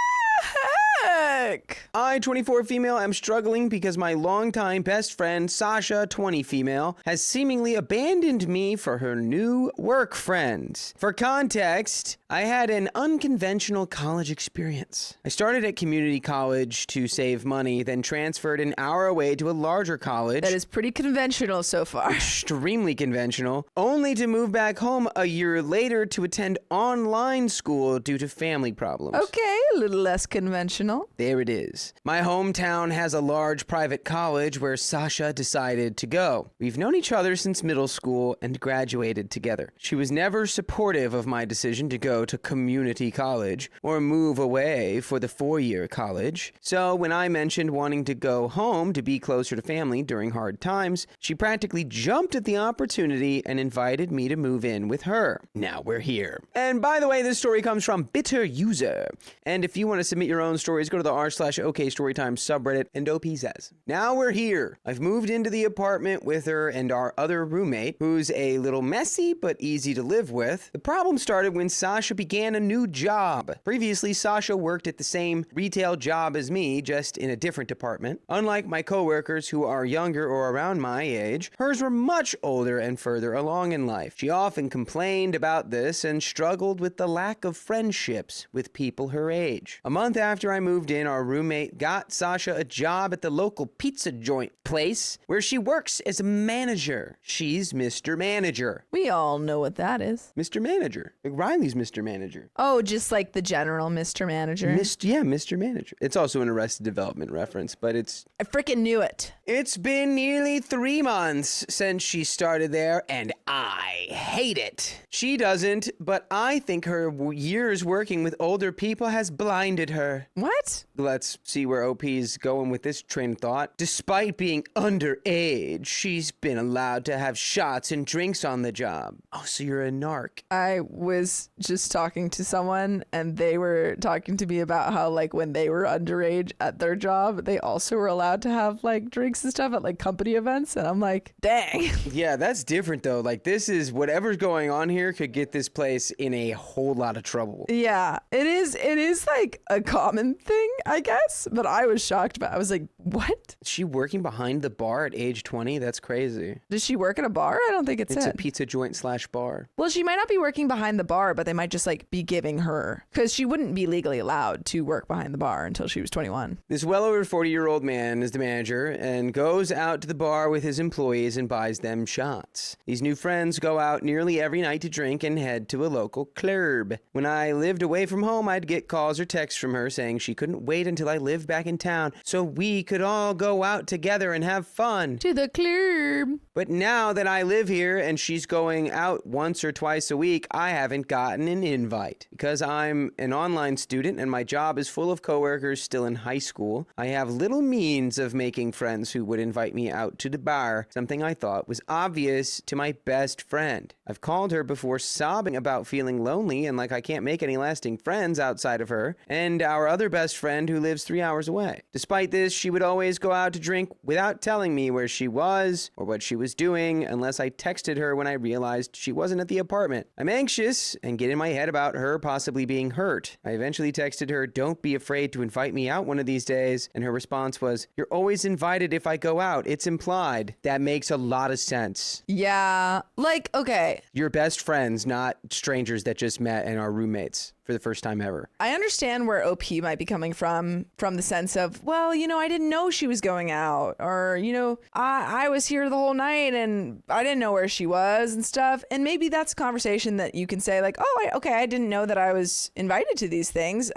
heck? I, 24 female, am struggling because my longtime best friend, Sasha, 20 female, has seemingly abandoned me for her new work friends. For context, I had an unconventional college experience. I started at community college to save money, then transferred an hour away to a larger college. That is pretty conventional so far. Extremely conventional, only to move back home a year later to attend online school due to family problems. Okay, a little less conventional. There it is. My hometown has a large private college where Sasha decided to go. We've known each other since middle school and graduated together. She was never supportive of my decision to go to community college or move away for the 4-year college. So when I mentioned wanting to go home to be closer to family during hard times, she practically jumped at the opportunity and invited me to move in with her. Now we're here. And by the way, this story comes from Bitter User. And if you want to submit your own stories, go to the r/OKStorytime subreddit, and OP says, now we're here. I've moved into the apartment with her and our other roommate, who's a little messy but easy to live with. The problem started when Sasha began a new job. Previously, Sasha worked at the same retail job as me, just in a different department. Unlike my coworkers who are younger or around my age, hers were much older and further along in life. She often complained about this and struggled with the lack of friendships with people her age. A month after I moved in, our roommate got Sasha a job at the local pizza joint place where she works as a manager. She's Mr. Manager. We all know what that is. Mr. Manager. Like Riley's Mr. Manager. Oh, just like the general Mr. Manager. Mr. Manager. It's also an Arrested Development reference, but I freaking knew it. It's been nearly 3 months since she started there, and I hate it. She doesn't, but I think her years working with older people has blinded her. What? Let's see where OP's going with this train of thought. Despite being underage, she's been allowed to have shots and drinks on the job. Oh, so you're a narc. I was just talking to someone, and they were talking to me about how, like, when they were underage at their job, they also were allowed to have, like, drinks and stuff at, like, company events. And I'm like, dang. Yeah, that's different, though. Like, this is whatever's going on here could get this place in a whole lot of trouble. Yeah, it is like a common thing, I guess. But I was shocked about it. I was like, What? Is she working behind the bar at age 20? That's crazy. Does she work at a bar? I don't think it It's a said. pizza joint / bar. Well, she might not be working behind the bar, but they might just like be giving her, because she wouldn't be legally allowed to work behind the bar until she was 21. This well over 40-year-old man is the manager and goes out to the bar with his employees and buys them shots. These new friends go out nearly every night to drink and head to a local club. When I lived away from home, I'd get calls or texts from her saying she couldn't wait until I lived back in town so we could all go out together and have fun. To the club. But now that I live here and she's going out once or twice a week, I haven't gotten an invite. Because I'm an online student and my job is full of coworkers still in high school, I have little means of making friends who would invite me out to the bar, something I thought was obvious to my best friend. I've called her before sobbing about feeling lonely and like I can't make any lasting friends outside of her and our other best friend who lives 3 hours away. Despite this, she would always go out to drink without telling me where she was or what she was doing unless I texted her when I realized she wasn't at the apartment. I'm anxious and get in my head about her possibly being hurt. I eventually texted her, "Don't be afraid to invite me out one of these days," and her response was, "You're always invited if I go out. It's implied." That makes a lot of sense. Yeah. Like, okay. You're best friends, not strangers that just met and are roommates for the first time ever. I understand where OP might be coming from the sense of, well, you know, I didn't know she was going out, or, you know, I was here the whole night and I didn't know where she was and stuff. And maybe that's a conversation that you can say like, oh, okay, I didn't know that I was invited to these things.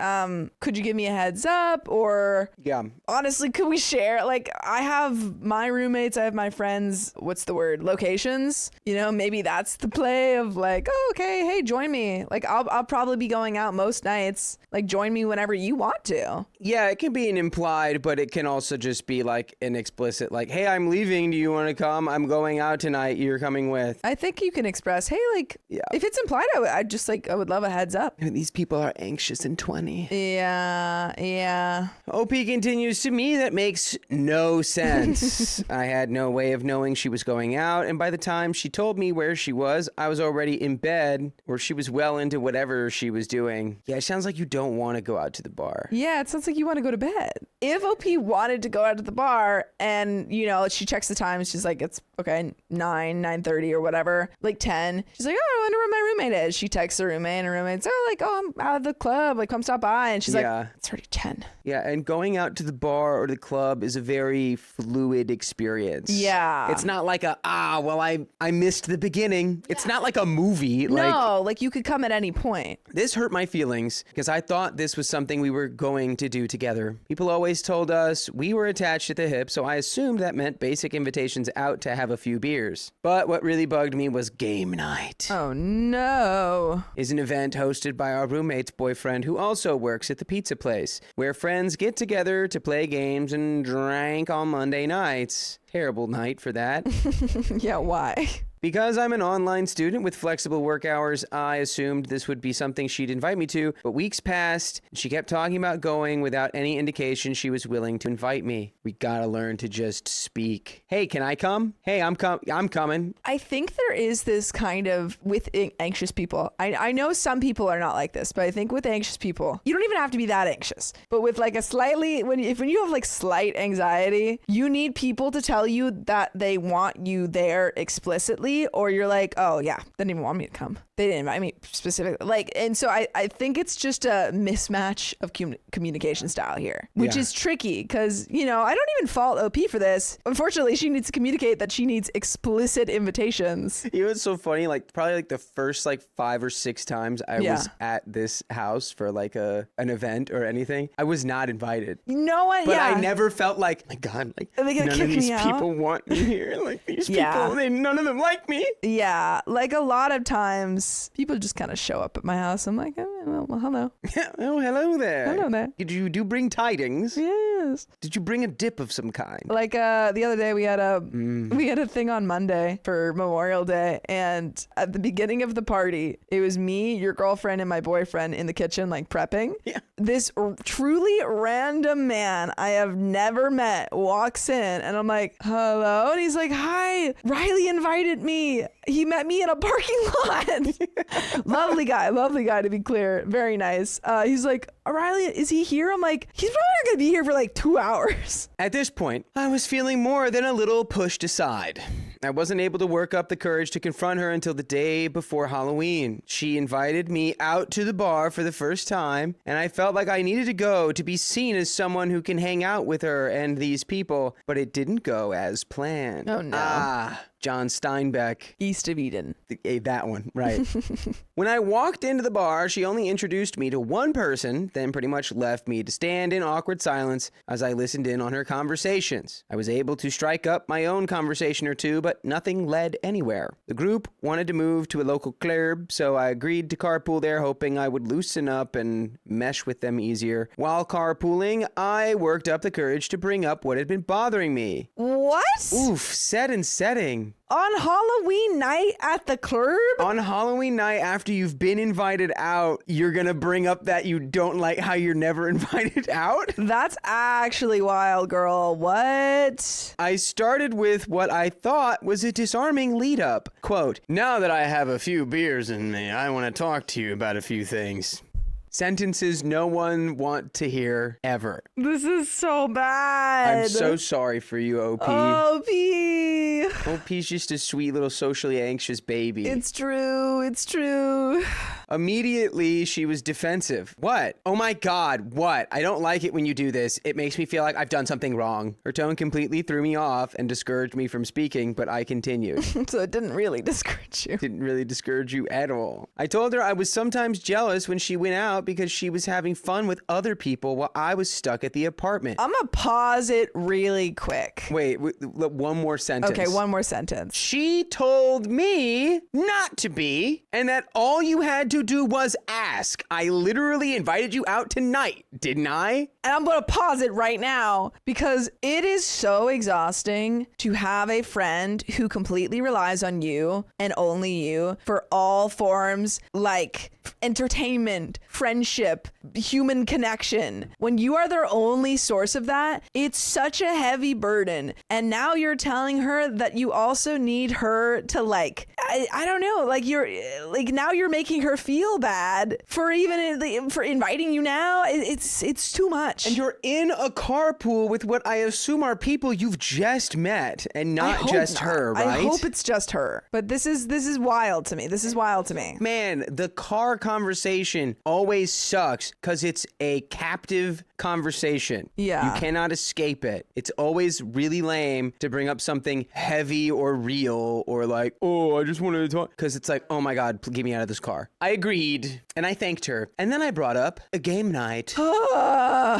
Could you give me a heads up? Or Yeah. honestly, could we share? Like, I have my roommates, I have my friends, what's the word? Locations. You know, maybe that's the play of like, oh, okay, hey, join me. Like, I'll probably be going out most nights. Like, join me whenever you want to. Yeah, it can be an implied, but it can also just be like an explicit, like, "Hey, I'm leaving. Do you want to come? I'm going out tonight. You're coming with." I think you can express, hey, like, Yeah. if it's implied, I'd just like, I would love a heads up. These people are anxious and 20. Yeah. OP continues, "To me, that makes no sense. I had no way of knowing she was going out, and by the time she told me where she was, I was already in bed, or she was well into whatever she was doing." Yeah, it sounds like you don't want to go out to the bar. Yeah, it sounds like you want to go to bed. If OP wanted to go out to the bar and, you know, she checks the time, she's like, it's okay, 9:30 or whatever, like 10. She's like, oh, I wonder where my roommate is. She texts her roommate and her roommate's, oh, like, oh, I'm out of the club. Like, come stop by. And she's Yeah. like, it's already 10. Yeah, and going out to the bar or the club is a very fluid experience. Yeah. It's not like I missed the beginning. It's not like a movie. No, like you could come at any point. This hurt my feelings because I thought this was something we were going to do together. People always told us we were attached at the hip, so I assumed that meant basic invitations out to have a few beers. But what really bugged me was game night. Oh, no. Is an event hosted by our roommate's boyfriend who also works at the pizza place, where friends get together to play games and drink on Monday nights. Terrible night for that. Yeah, why? Because I'm an online student with flexible work hours, I assumed this would be something she'd invite me to, but weeks passed, and she kept talking about going without any indication she was willing to invite me. We gotta learn to just speak. Hey, can I come? Hey, I'm coming. I think there is this kind of, with anxious people, I know some people are not like this, but I think with anxious people, you don't even have to be that anxious, but with like a slightly, when you have like slight anxiety, you need people to tell you that they want you there explicitly, or you're like, oh yeah, they didn't even want me to come. They didn't invite me specifically. Like, and so I think it's just a mismatch of communication style here, which is tricky because, you know, I don't even fault OP for this. Unfortunately, she needs to communicate that she needs explicit invitations. You know what's so funny? Like, probably like the first like 5 or 6 times I was at this house for like an event or anything, I was not invited. You know what? But yeah. I never felt like, my God, like Are they gonna none kick of these me out? people want me here. Like these Yeah. people, none of them like me. Yeah, like a lot of times people just kind of show up at my house. I'm like, oh, well, hello. Oh, hello there. Hello there. Did you bring tidings? Yes. Did you bring a dip of some kind? Like the other day we had a thing on Monday for Memorial Day, and at the beginning of the party, it was me, your girlfriend, and my boyfriend in the kitchen like prepping. Yeah. this truly random man I have never met walks in, and I'm like, hello? And he's like, hi, Riley invited me. He met me in a parking lot. Lovely guy to be clear. Very nice. He's like, Riley, is he here? I'm like, he's probably not gonna be here for like 2 hours. At this point, I was feeling more than a little pushed aside. I wasn't able to work up the courage to confront her until the day before Halloween. She invited me out to the bar for the first time, and I felt like I needed to go to be seen as someone who can hang out with her and these people, but it didn't go as planned. Oh, no. John Steinbeck. East of Eden. That one, right. When I walked into the bar, she only introduced me to one person, then pretty much left me to stand in awkward silence as I listened in on her conversations. I was able to strike up my own conversation or two, but nothing led anywhere. The group wanted to move to a local club, so I agreed to carpool there, hoping I would loosen up and mesh with them easier. While carpooling, I worked up the courage to bring up what had been bothering me. What? Oof, set and setting. On Halloween night at the club? On Halloween night, after you've been invited out, you're gonna bring up that you don't like how you're never invited out? That's actually wild, girl. What? I started with what I thought was a disarming lead-up. Quote, now that I have a few beers in me, I want to talk to you about a few things. Sentences no one want to hear ever. This is so bad. I'm so sorry for you, OP. OP. OP's just a sweet little socially anxious baby. It's true. It's true. Immediately, she was defensive. What? Oh my God, what? I don't like it when you do this. It makes me feel like I've done something wrong. Her tone completely threw me off and discouraged me from speaking, but I continued. So it didn't really discourage you. Didn't really discourage you at all. I told her I was sometimes jealous when she went out because she was having fun with other people while I was stuck at the apartment. I'm gonna pause it really quick. Wait, one more sentence. Okay, one more sentence. She told me not to be, and that all you had to do was ask. I literally invited you out tonight, didn't I? And I'm gonna pause it right now because it is so exhausting to have a friend who completely relies on you and only you for all forms like entertainment, friendship, human connection. When you are their only source of that, it's such a heavy burden. And now you're telling her that you also need her to I don't know, now you're making her feel bad for inviting you now. It's too much. And you're in a carpool with what I assume are people you've just met and not just her, right? I hope it's just her. But this is wild to me. This is wild to me. Man, the car conversation always sucks because it's a captive conversation. Yeah. You cannot escape it. It's always really lame to bring up something heavy or real or like, oh, I just wanted to talk. Because it's like, oh my God, get me out of this car. I agreed and I thanked her. And then I brought up a game night. Yeah.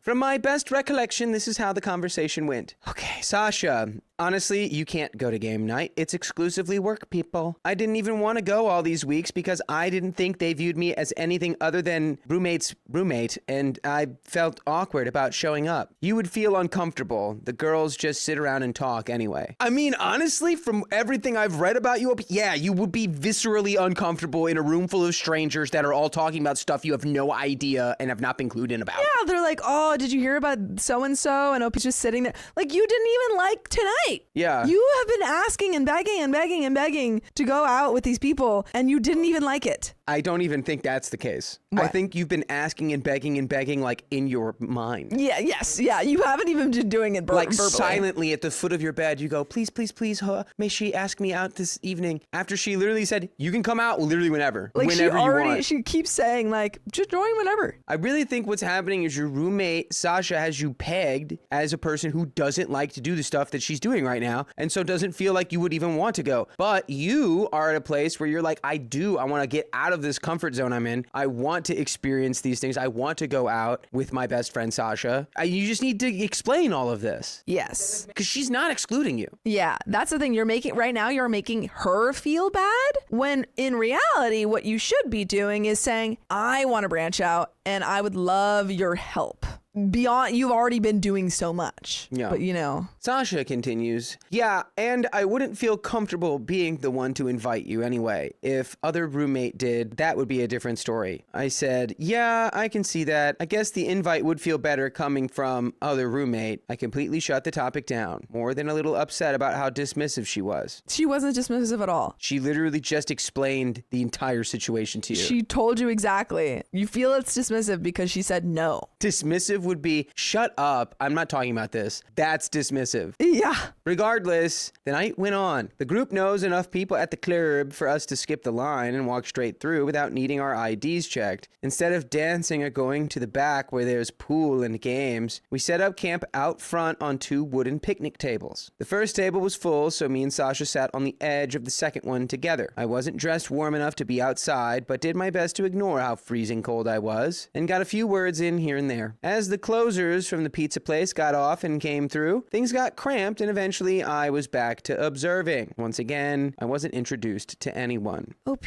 From my best recollection, this is how the conversation went. Okay, Sasha. Honestly, you can't go to game night. It's exclusively work people. I didn't even want to go all these weeks because I didn't think they viewed me as anything other than roommate's roommate, and I felt awkward about showing up. You would feel uncomfortable. The girls just sit around and talk anyway. I mean, honestly, from everything I've read about you, yeah, you would be viscerally uncomfortable in a room full of strangers that are all talking about stuff you have no idea and have not been clued in about. Yeah, they're like, oh, did you hear about so-and-so? And Opie's just sitting there. Like, you didn't even like tonight. Yeah. You have been asking and begging and begging and begging to go out with these people, and you didn't even like it. I don't even think that's the case. What? I think you've been asking and begging like in your mind. Yeah, yes, yeah. You haven't even been doing it verbally. Silently at the foot of your bed, you go, please, please, please, may she ask me out this evening? After she literally said, you can come out literally whenever. Like whenever you want. She keeps saying like, just join whenever. I really think what's happening is your roommate, Sasha, has you pegged as a person who doesn't like to do the stuff that she's doing right now, and so doesn't feel like you would even want to go. But you are at a place where you're like, I want to get out of this comfort zone I'm in. I want to experience these things. I want to go out with my best friend, Sasha. You just need to explain all of this. Yes. Because she's not excluding you. Yeah, that's the thing. You're making her feel bad, when in reality, what you should be doing is saying, I want to branch out and I would love your help. beyond, you've already been doing so much. Yeah. But you know. Sasha continues, yeah, and I wouldn't feel comfortable being the one to invite you anyway. If other roommate did, that would be a different story. I said, yeah, I can see that. I guess the invite would feel better coming from other roommate. I completely shut the topic down, more than a little upset about how dismissive she was. She wasn't dismissive at all. She literally just explained the entire situation to you. She told you exactly. You feel it's dismissive because she said no. Dismissive would be, shut up, I'm not talking about this. That's dismissive. Yeah. Regardless, the night went on. The group knows enough people at the club for us to skip the line and walk straight through without needing our IDs checked. Instead of dancing or going to the back where there's pool and games, we set up camp out front on 2 wooden picnic tables. The first table was full, so me and Sasha sat on the edge of the second one together. I wasn't dressed warm enough to be outside, but did my best to ignore how freezing cold I was, and got a few words in here and there. As the closers from the pizza place got off and came through, things got cramped, and eventually I was back to observing. Once again, I wasn't introduced to anyone. OP.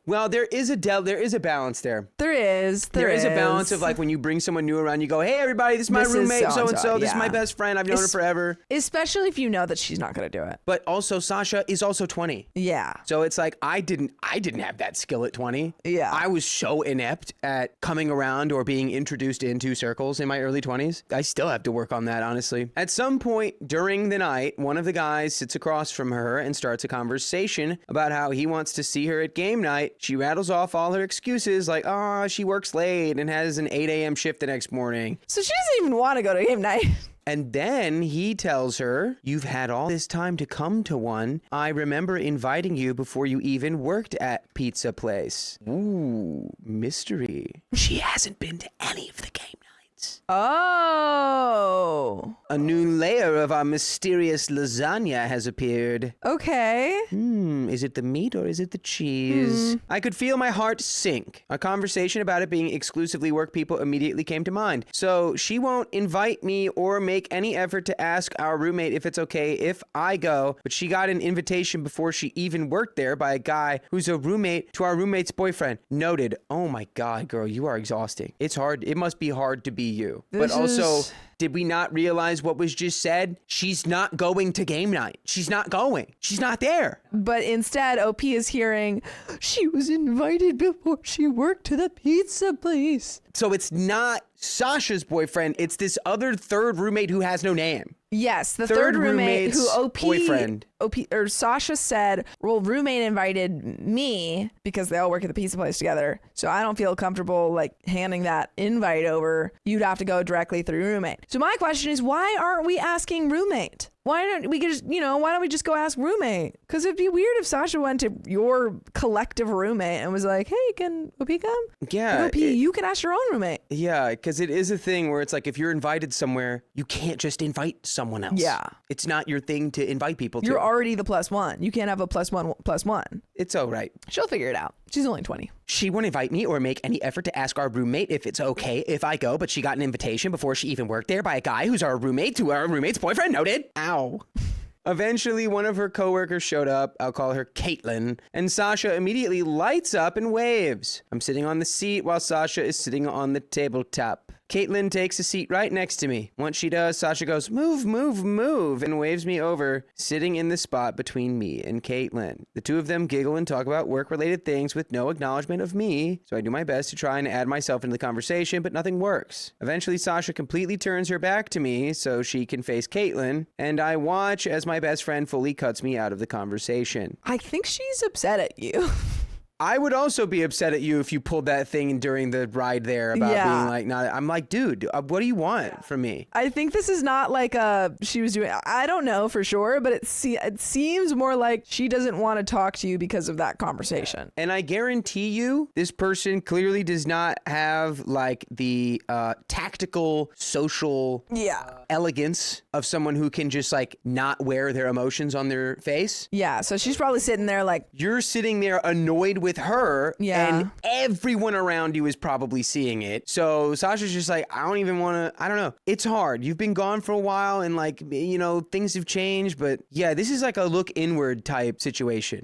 Well, there is a balance there. There is. There is a balance of like when you bring someone new around, you go, hey everybody, this is my roommate, so-and-so, this is my best friend, I've known her forever. Especially if you know that she's not going to do it. But also Sasha is also 20. Yeah. So it's like, I didn't have that skill at 20. Yeah. I was so inept at coming around or being introduced into circles in my early 20s. I still have to work on that, honestly. At some point during the night, one of the guys sits across from her and starts a conversation about how he wants to see her at game night. She rattles off all her excuses like, she works late and has an 8 a.m. shift the next morning. So she doesn't even want to go to game night. And then he tells her, you've had all this time to come to one. I remember inviting you before you even worked at Pizza Place. Ooh, mystery. She hasn't been to any of the game nights. Oh. A new layer of our mysterious lasagna has appeared. Okay. Is it the meat or is it the cheese? I could feel my heart sink. A conversation about it being exclusively work people immediately came to mind. So she won't invite me or make any effort to ask our roommate if it's okay if I go, but she got an invitation before she even worked there by a guy who's a roommate to our roommate's boyfriend. Noted. Oh my God, girl, you are exhausting. It's hard. It must be hard to be you. But also, did we not realize what was just said? She's not going to game night. She's not going. She's not there. But instead, OP is hearing, she was invited before she worked to the pizza place. So it's not Sasha's boyfriend. It's this other third roommate who has no name. Yes, the third roommate who boyfriend. Sasha said, well, roommate invited me because they all work at the pizza place together. So I don't feel comfortable like handing that invite over. You'd have to go directly through roommate. So my question is, why aren't we asking roommate? Why don't we just, why don't we just go ask roommate? Because it'd be weird if Sasha went to your collective roommate and was like, hey, can OP come? Yeah. Like, OP, you can ask your own roommate. Yeah, because it is a thing where it's like if you're invited somewhere, you can't just invite someone else. Yeah. It's not your thing to invite people to. You're already the +1. You can't have a +1. It's all right. She'll figure it out. She's only 20. She won't invite me or make any effort to ask our roommate if it's okay if I go, but she got an invitation before she even worked there by a guy who's our roommate to our roommate's boyfriend. Noted. Ow. Eventually, one of her coworkers showed up. I'll call her Caitlin. And Sasha immediately lights up and waves. I'm sitting on the seat while Sasha is sitting on the tabletop. Caitlin takes a seat right next to me. Once she does, Sasha goes, move, move, move, and waves me over, sitting in the spot between me and Caitlin. The two of them giggle and talk about work-related things with no acknowledgement of me, so I do my best to try and add myself into the conversation, but nothing works. Eventually, Sasha completely turns her back to me so she can face Caitlin, and I watch as my best friend fully cuts me out of the conversation. I think she's upset at you. I would also be upset at you if you pulled that thing during the ride there about being like, I'm like, dude, what do you want from me? I think this is not like she was doing, I don't know for sure, but it seems more like she doesn't want to talk to you because of that conversation. And I guarantee you, this person clearly does not have like the tactical social elegance of someone who can just like not wear their emotions on their face. Yeah, so she's probably sitting there like, you're sitting there annoyed with her, yeah, and everyone around you is probably seeing it. So Sasha's just like, I don't even want to, I don't know. It's hard. You've been gone for a while and like, things have changed, but yeah, this is like a look inward type situation.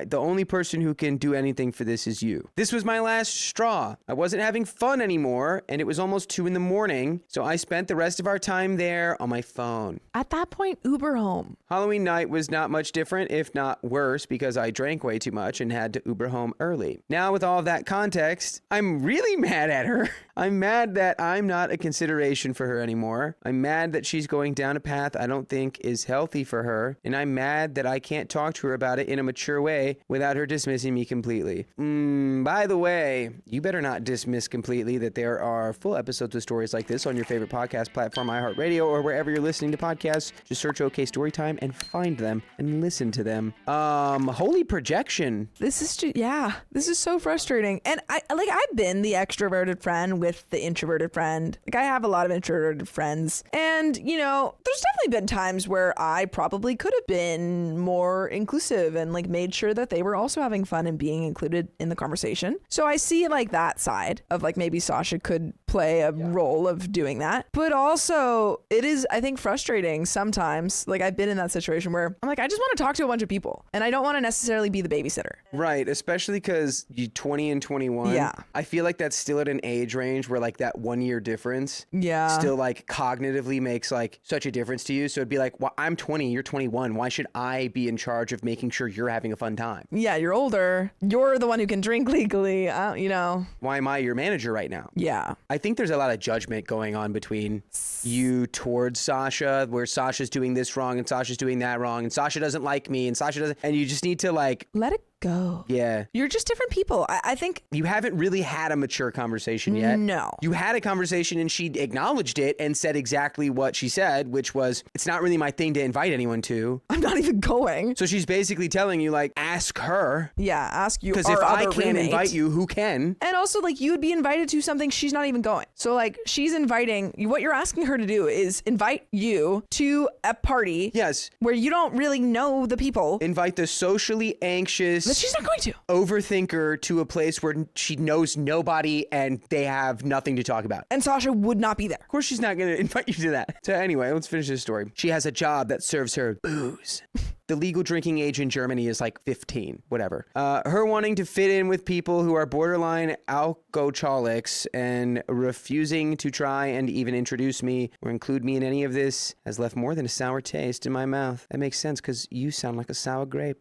The only person who can do anything for this is you. This was my last straw. I wasn't having fun anymore, and it was almost 2 a.m, so I spent the rest of our time there on my phone. At that point, Uber home. Halloween night was not much different, if not worse, because I drank way too much and had to Uber home early. Now, with all of that context, I'm really mad at her. I'm mad that I'm not a consideration for her anymore. I'm mad that she's going down a path I don't think is healthy for her, and I'm mad that I can't talk to her about it in a mature way without her dismissing me completely. By the way, you better not dismiss completely that there are full episodes of stories like this on your favorite podcast platform, iHeartRadio, or wherever you're listening to podcasts. Just search OK Storytime and find them and listen to them. Holy projection. This is so frustrating. And I've been the extroverted friend with the introverted friend. Like, I have a lot of introverted friends. And, there's definitely been times where I probably could have been more inclusive and like made sure that they were also having fun and being included in the conversation. So I see like that side of like maybe Sasha could play a role of doing that. But also it is, I think, frustrating sometimes. Like, I've been in that situation where I'm like, I just want to talk to a bunch of people and I don't want to necessarily be the babysitter. Right, especially because you're 20 and 21. Yeah. I feel like that's still at an age range where like that 1 year difference still like cognitively makes like such a difference to you. So it'd be like, well, I'm 20, you're 21. Why should I be in charge of making sure you're having a fun time? Yeah, you're older. You're the one who can drink legally, Why am I your manager right now? Yeah. I think there's a lot of judgment going on between you towards Sasha, where Sasha's doing this wrong and Sasha's doing that wrong and Sasha doesn't like me and Sasha doesn't, and you just need to like let it go. Yeah. You're just different people. I think you haven't really had a mature conversation yet. No. You had a conversation and she acknowledged it and said exactly what she said, which was, it's not really my thing to invite anyone to. I'm not even going. So she's basically telling you, like, ask her. Yeah, ask you. Because if I can't invite you, who can? And also, like, you would be invited to something she's not even going. So, like, she's inviting, what you're asking her to do is invite you to a party. Yes. Where you don't really know the people. Invite the socially anxious. But she's not going to. Overthinker to a place where she knows nobody and they have nothing to talk about. And Sasha would not be there. Of course she's not going to invite you to that. So anyway, let's finish this story. She has a job that serves her booze. The legal drinking age in Germany is like 15, whatever. Her wanting to fit in with people who are borderline alcoholics and refusing to try and even introduce me or include me in any of this has left more than a sour taste in my mouth. That makes sense because you sound like a sour grape.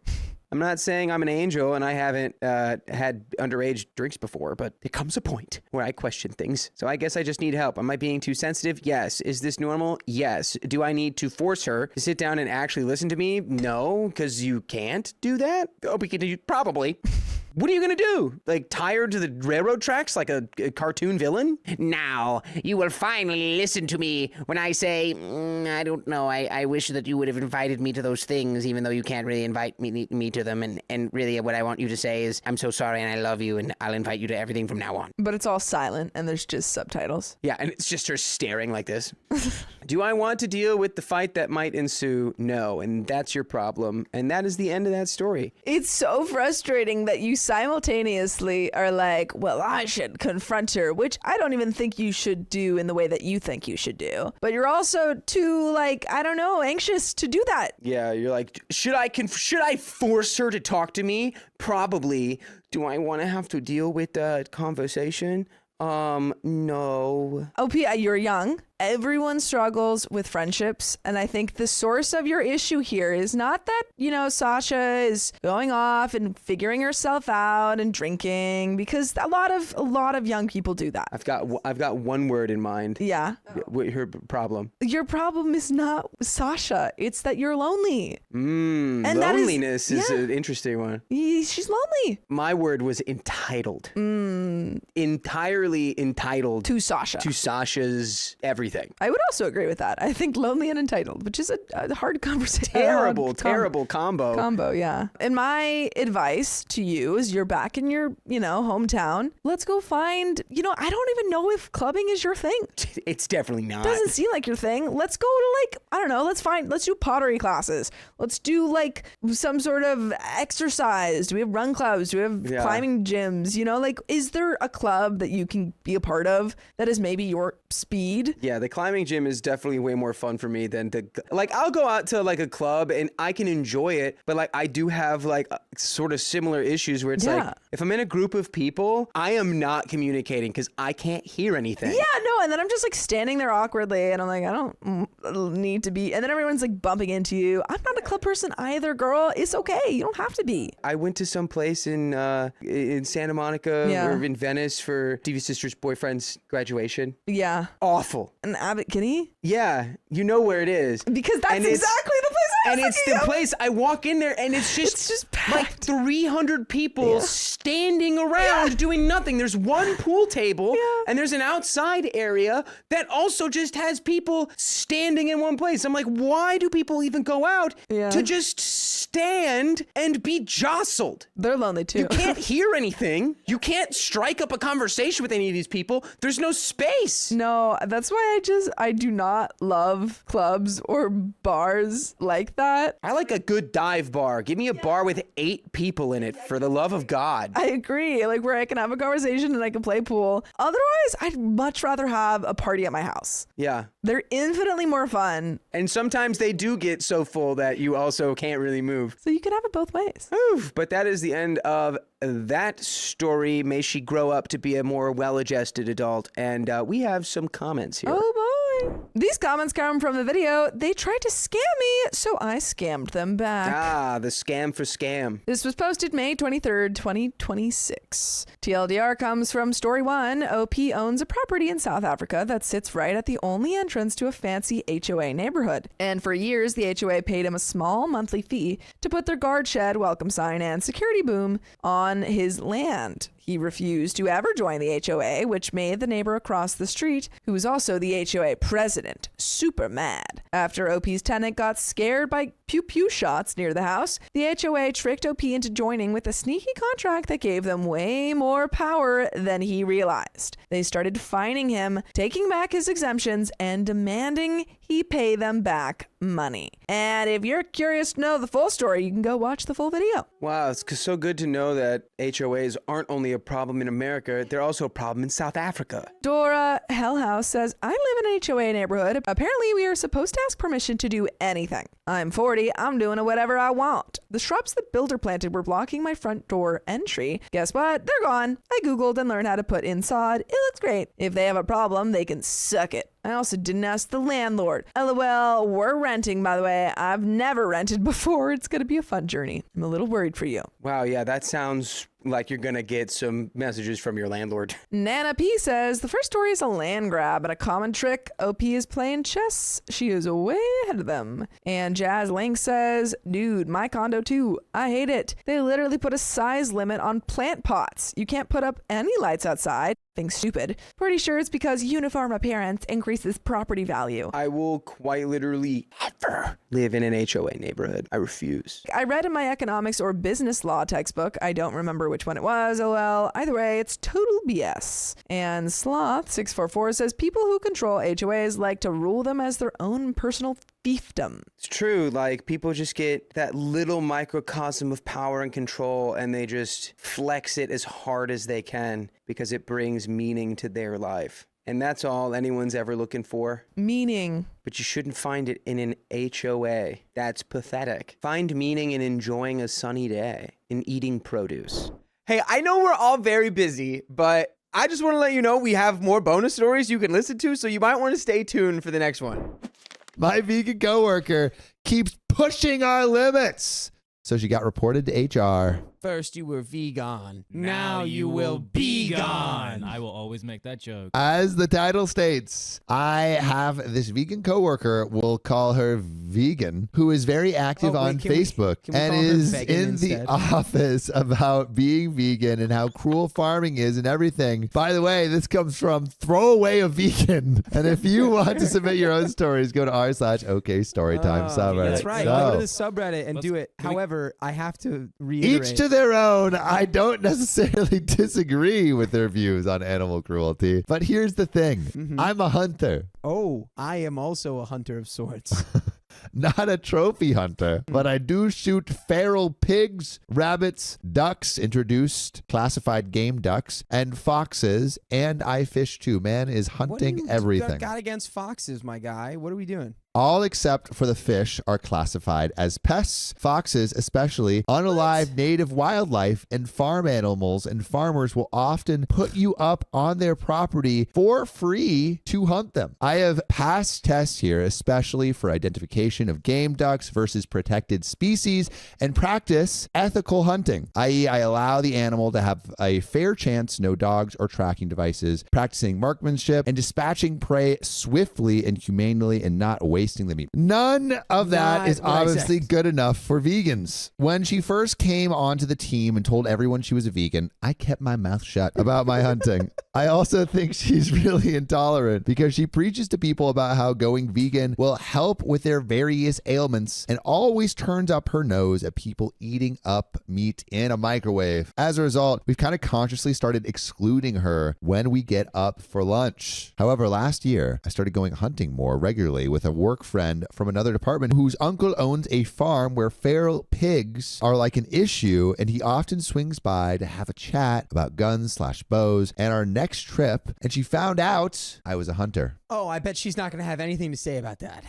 I'm not saying I'm an angel and I haven't had underage drinks before, but there comes a point where I question things. So I guess I just need help. Am I being too sensitive? Yes. Is this normal? Yes. Do I need to force her to sit down and actually listen to me? No, because you can't do that. Oh, we can probably. What are you going to do? Like, tie her to the railroad tracks like a cartoon villain? Now, you will finally listen to me when I say, I don't know, I wish that you would have invited me to those things, even though you can't really invite me to them. And really what I want you to say is, I'm so sorry and I love you and I'll invite you to everything from now on. But it's all silent and there's just subtitles. Yeah, and it's just her staring like this. Do I want to deal with the fight that might ensue? No, and that's your problem. And that is the end of that story. It's so frustrating that you simultaneously are like, well, I should confront her, which I don't even think you should do in the way that you think you should do. But you're also too, like, I don't know, anxious to do that. Yeah, you're like, should I force her to talk to me? Probably. Do I want to have to deal with the conversation? No. Oh, Pia, you're young. Everyone struggles with friendships. And I think the source of your issue here is not that, Sasha is going off and figuring herself out and drinking, because a lot of young people do that. I've got one word in mind. Yeah. Her problem. Your problem is not Sasha. It's that you're lonely. And loneliness is an interesting one. She's lonely. My word was entitled. Entirely entitled. To Sasha. To Sasha's everything. I would also agree with that. I think lonely and entitled, which is a hard conversation. Terrible combo. Yeah. And my advice to you is, you're back in your, hometown. Let's go find, I don't even know if clubbing is your thing. It's definitely not. Doesn't seem like your thing. Let's go to I don't know, let's do pottery classes. Let's do some sort of exercise. Do we have run clubs? Do we have climbing gyms? Is there a club that you can be a part of that is maybe your speed? Yes. Yeah, the climbing gym is definitely way more fun for me than like I'll go out to like a club and I can enjoy it, but like I do have like sort of similar issues where it's like if I'm in a group of people, I am not communicating because I can't hear anything. Yeah, no, and then I'm just like standing there awkwardly and I'm like, I don't need to be. And then everyone's like bumping into you. I'm not a club person either, girl. It's okay. You don't have to be. I went to some place in Santa Monica or in Venice for Stevie's sister's boyfriend's graduation. Yeah. Awful. An Abbott Kinney? Yeah, you know where it is. Because that's exactly the place I was And it's the place I walk in there and it's just like 300 people standing around doing nothing. There's one pool table and there's an outside area that also just has people standing in one place. I'm like, why do people even go out to just stand and be jostled? They're lonely too. You can't hear anything. You can't strike up a conversation with any of these people. There's no space. No, that's why I do not love clubs or bars like that. I like a good dive bar. Give me a bar with 8 people in it, for the love of God. I agree. Like where I can have a conversation and I can play pool. Otherwise, I'd much rather have a party at my house. Yeah. They're infinitely more fun. And sometimes they do get so full that you also can't really move. So you can have it both ways. Oof, but that is the end of that story. May she grow up to be a more well-adjusted adult. And we have some comments here. Oh boy. These comments come from the video. They tried to scam me, so I scammed them back. Ah, the scam for scam. This was posted May 23rd, 2026. TLDR comes from Story 1. OP owns a property in South Africa that sits right at the only entrance to a fancy HOA neighborhood. And for years, the HOA paid him a small monthly fee to put their guard shed, welcome sign, and security boom on his land. He refused to ever join the HOA, which made the neighbor across the street, who was also the HOA president, super mad. After OP's tenant got scared by pew-pew shots near the house, the HOA tricked OP into joining with a sneaky contract that gave them way more power than he realized. They started fining him, taking back his exemptions, and demanding he pay them back money. And if you're curious to know the full story, you can go watch the full video. Wow, it's so good to know that HOAs aren't only a problem in America, they're also a problem in South Africa. Dora Hellhouse says, I live in an HOA neighborhood. Apparently, we are supposed to ask permission to do anything. I'm 40. I'm doing whatever I want. The shrubs the builder planted were blocking my front door entry. Guess what? They're gone. I Googled and learned how to put in sod. It looks great. If they have a problem, they can suck it. I also didn't ask the landlord. LOL, we're renting, by the way. I've never rented before. It's going to be a fun journey. I'm a little worried for you. Wow, yeah, that sounds like you're going to get some messages from your landlord. Nana P says, the first story is a land grab and a common trick. OP is playing chess. She is way ahead of them. And Jazz Link says, dude, my condo too. I hate it. They literally put a size limit on plant pots. You can't put up any lights outside. Think stupid. Pretty sure it's because uniform appearance increases property value. I will quite literally ever live in an HOA neighborhood. I refuse. I read in my economics or business law textbook, I don't remember which one it was, LOL. Either way, it's total BS. And Sloth644 says people who control HOAs like to rule them as their own personal fiefdom. It's true. Like, people just get that little microcosm of power and control and they just flex it as hard as they can because it brings meaning to their life. And that's all anyone's ever looking for. Meaning. But you shouldn't find it in an HOA. That's pathetic. Find meaning in enjoying a sunny day, in eating produce. Hey, I know we're all very busy, but I just want to let you know we have more bonus stories you can listen to, so you might want to stay tuned for the next one. My vegan coworker keeps pushing our limits. So she got reported to HR. First you were vegan. Now you will be gone. I will always make that joke. As the title states, I have this vegan coworker, we'll call her Vegan, who is very active on Facebook and is in the office about being vegan and how cruel farming is and everything. By the way, this comes from Throwaway a Vegan. And if you want to submit your own stories, go to r/OKStorytime subreddit. That's right. So, Go to the subreddit and do it. However, I have to reiterate. each to their own. I don't necessarily disagree with their views on animal cruelty, but here's the thing. I'm a hunter. Oh, I am also a hunter of sorts. not a trophy hunter, but I do shoot feral pigs, rabbits, ducks, introduced classified game ducks, and foxes, and I fish too. Man is hunting everything. Got against foxes, my guy? What are we doing? All except for the fish are classified as pests. Foxes, especially unalive native wildlife and farm animals, and farmers will often put you up on their property for free to hunt them. I have passed tests here, especially for identification of game ducks versus protected species, and practice ethical hunting, i.e. I allow the animal to have a fair chance, no dogs or tracking devices, practicing marksmanship, and dispatching prey swiftly and humanely and not wasting the meat. None of that is obviously good enough for vegans. When she first came onto the team and told everyone she was a vegan, I kept my mouth shut about my hunting. I also think she's really intolerant because she preaches to people about how going vegan will help with their various ailments and always turns up her nose at people eating up meat in a microwave. As a result, we've kind of consciously started excluding her when we get up for lunch. However, last year, I started going hunting more regularly with a work friend from another department whose uncle owns a farm where feral pigs are like an issue, and he often swings by to have a chat about guns/bows and our next trip, and she found out I was a hunter. Oh, I bet she's not going to have anything to say about that.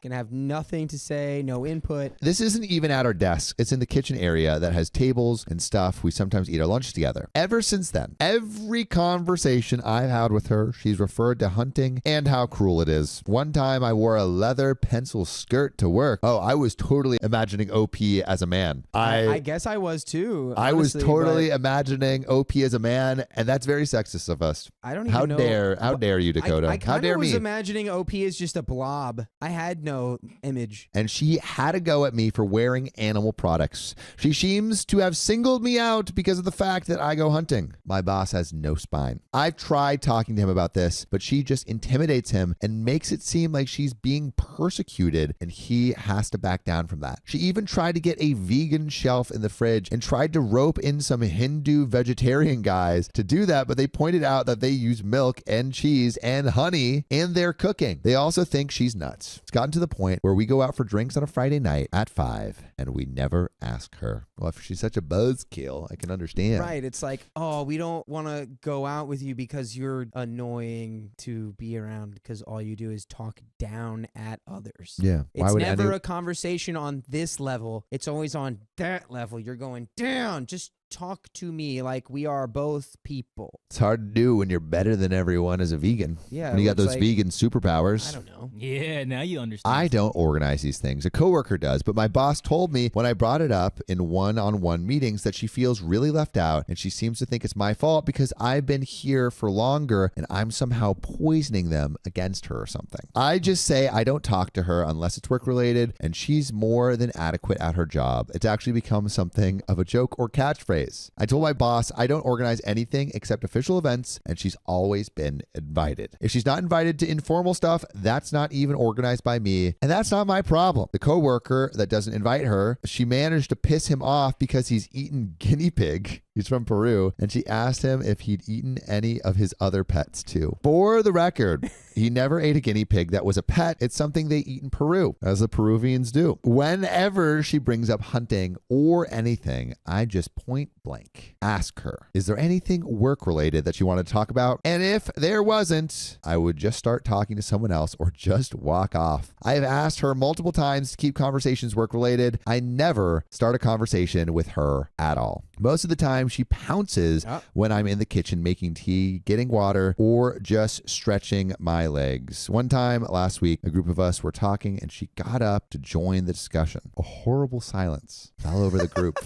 Gonna have nothing to say, no input. This isn't even at our desk. It's in the kitchen area that has tables and stuff. We sometimes eat our lunch together. Ever since then, every conversation I've had with her, she's referred to hunting and how cruel it is. One time I wore a leather pencil skirt to work. Oh, I was totally imagining OP as a man. I guess I was too. I was totally imagining OP as a man, and that's very sexist of us. I don't even know. How dare you, Dakota? How dare me? I was me? imagining OP as just a blob. I had no image. And she had a go at me for wearing animal products. She seems to have singled me out because of the fact that I go hunting. My boss has no spine. I've tried talking to him about this, but she just intimidates him and makes it seem like she's being persecuted, and he has to back down from that. She even tried to get a vegan shelf in the fridge and tried to rope in some Hindu vegetarian guys to do that, but they pointed out that they use milk and cheese and honey in their cooking. They also think she's nuts. It's gotten to the point where we go out for drinks on a Friday night at 5 and we never ask her. Well, if she's such a buzzkill, I can understand. Right. It's like, oh, we don't want to go out with you because you're annoying to be around because all you do is talk down at others. Yeah. It's never a conversation on this level. It's always on that level. You're going down. Just talk to me like we are both people. It's hard to do when you're better than everyone as a vegan. Yeah. When you got those vegan superpowers. I don't know. Yeah, now you understand. I don't organize these things. A coworker does, but my boss told me when I brought it up in one-on-one meetings that she feels really left out, and she seems to think it's my fault because I've been here for longer and I'm somehow poisoning them against her or something. I just say I don't talk to her unless it's work related, and she's more than adequate at her job. It's actually become something of a joke or catchphrase. I told my boss I don't organize anything except official events, and she's always been invited. If she's not invited to informal stuff, that's not even organized by me, and that's not my problem. The coworker that doesn't invite her, she managed to piss him off because he's eaten guinea pig. He's from Peru, and she asked him if he'd eaten any of his other pets too. For the record, he never ate a guinea pig that was a pet. It's something they eat in Peru, as the Peruvians do. Whenever she brings up hunting or anything, I just point blank ask her, is there anything work related that you want to talk about? And if there wasn't, I would just start talking to someone else or just walk off. I have asked her multiple times to keep conversations work related. I never start a conversation with her at all. Most of the time, she pounces when I'm in the kitchen making tea, getting water, or just stretching my legs. One time last week, a group of us were talking and she got up to join the discussion. A horrible silence fell over the group.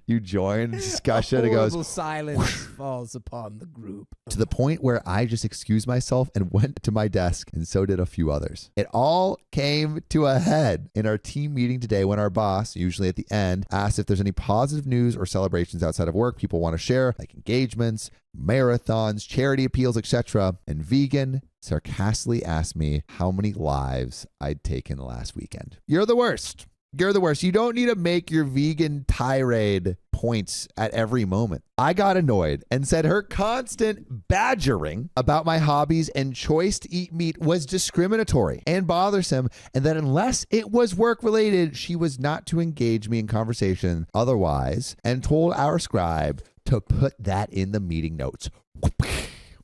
You join discussion. It goes, silence falls upon the group. To the point where I just excused myself and went to my desk, and so did a few others. It all came to a head in our team meeting today when our boss, usually at the end, asked if there's any positive news or celebrations outside of work people want to share, like engagements, marathons, charity appeals, etc. And Vegan sarcastically asked me how many lives I'd taken last weekend. You're the worst. You're the worst. You don't need to make your vegan tirade points at every moment. I got annoyed and said her constant badgering about my hobbies and choice to eat meat was discriminatory and bothersome, and that unless it was work related, she was not to engage me in conversation otherwise, and told our scribe to put that in the meeting notes.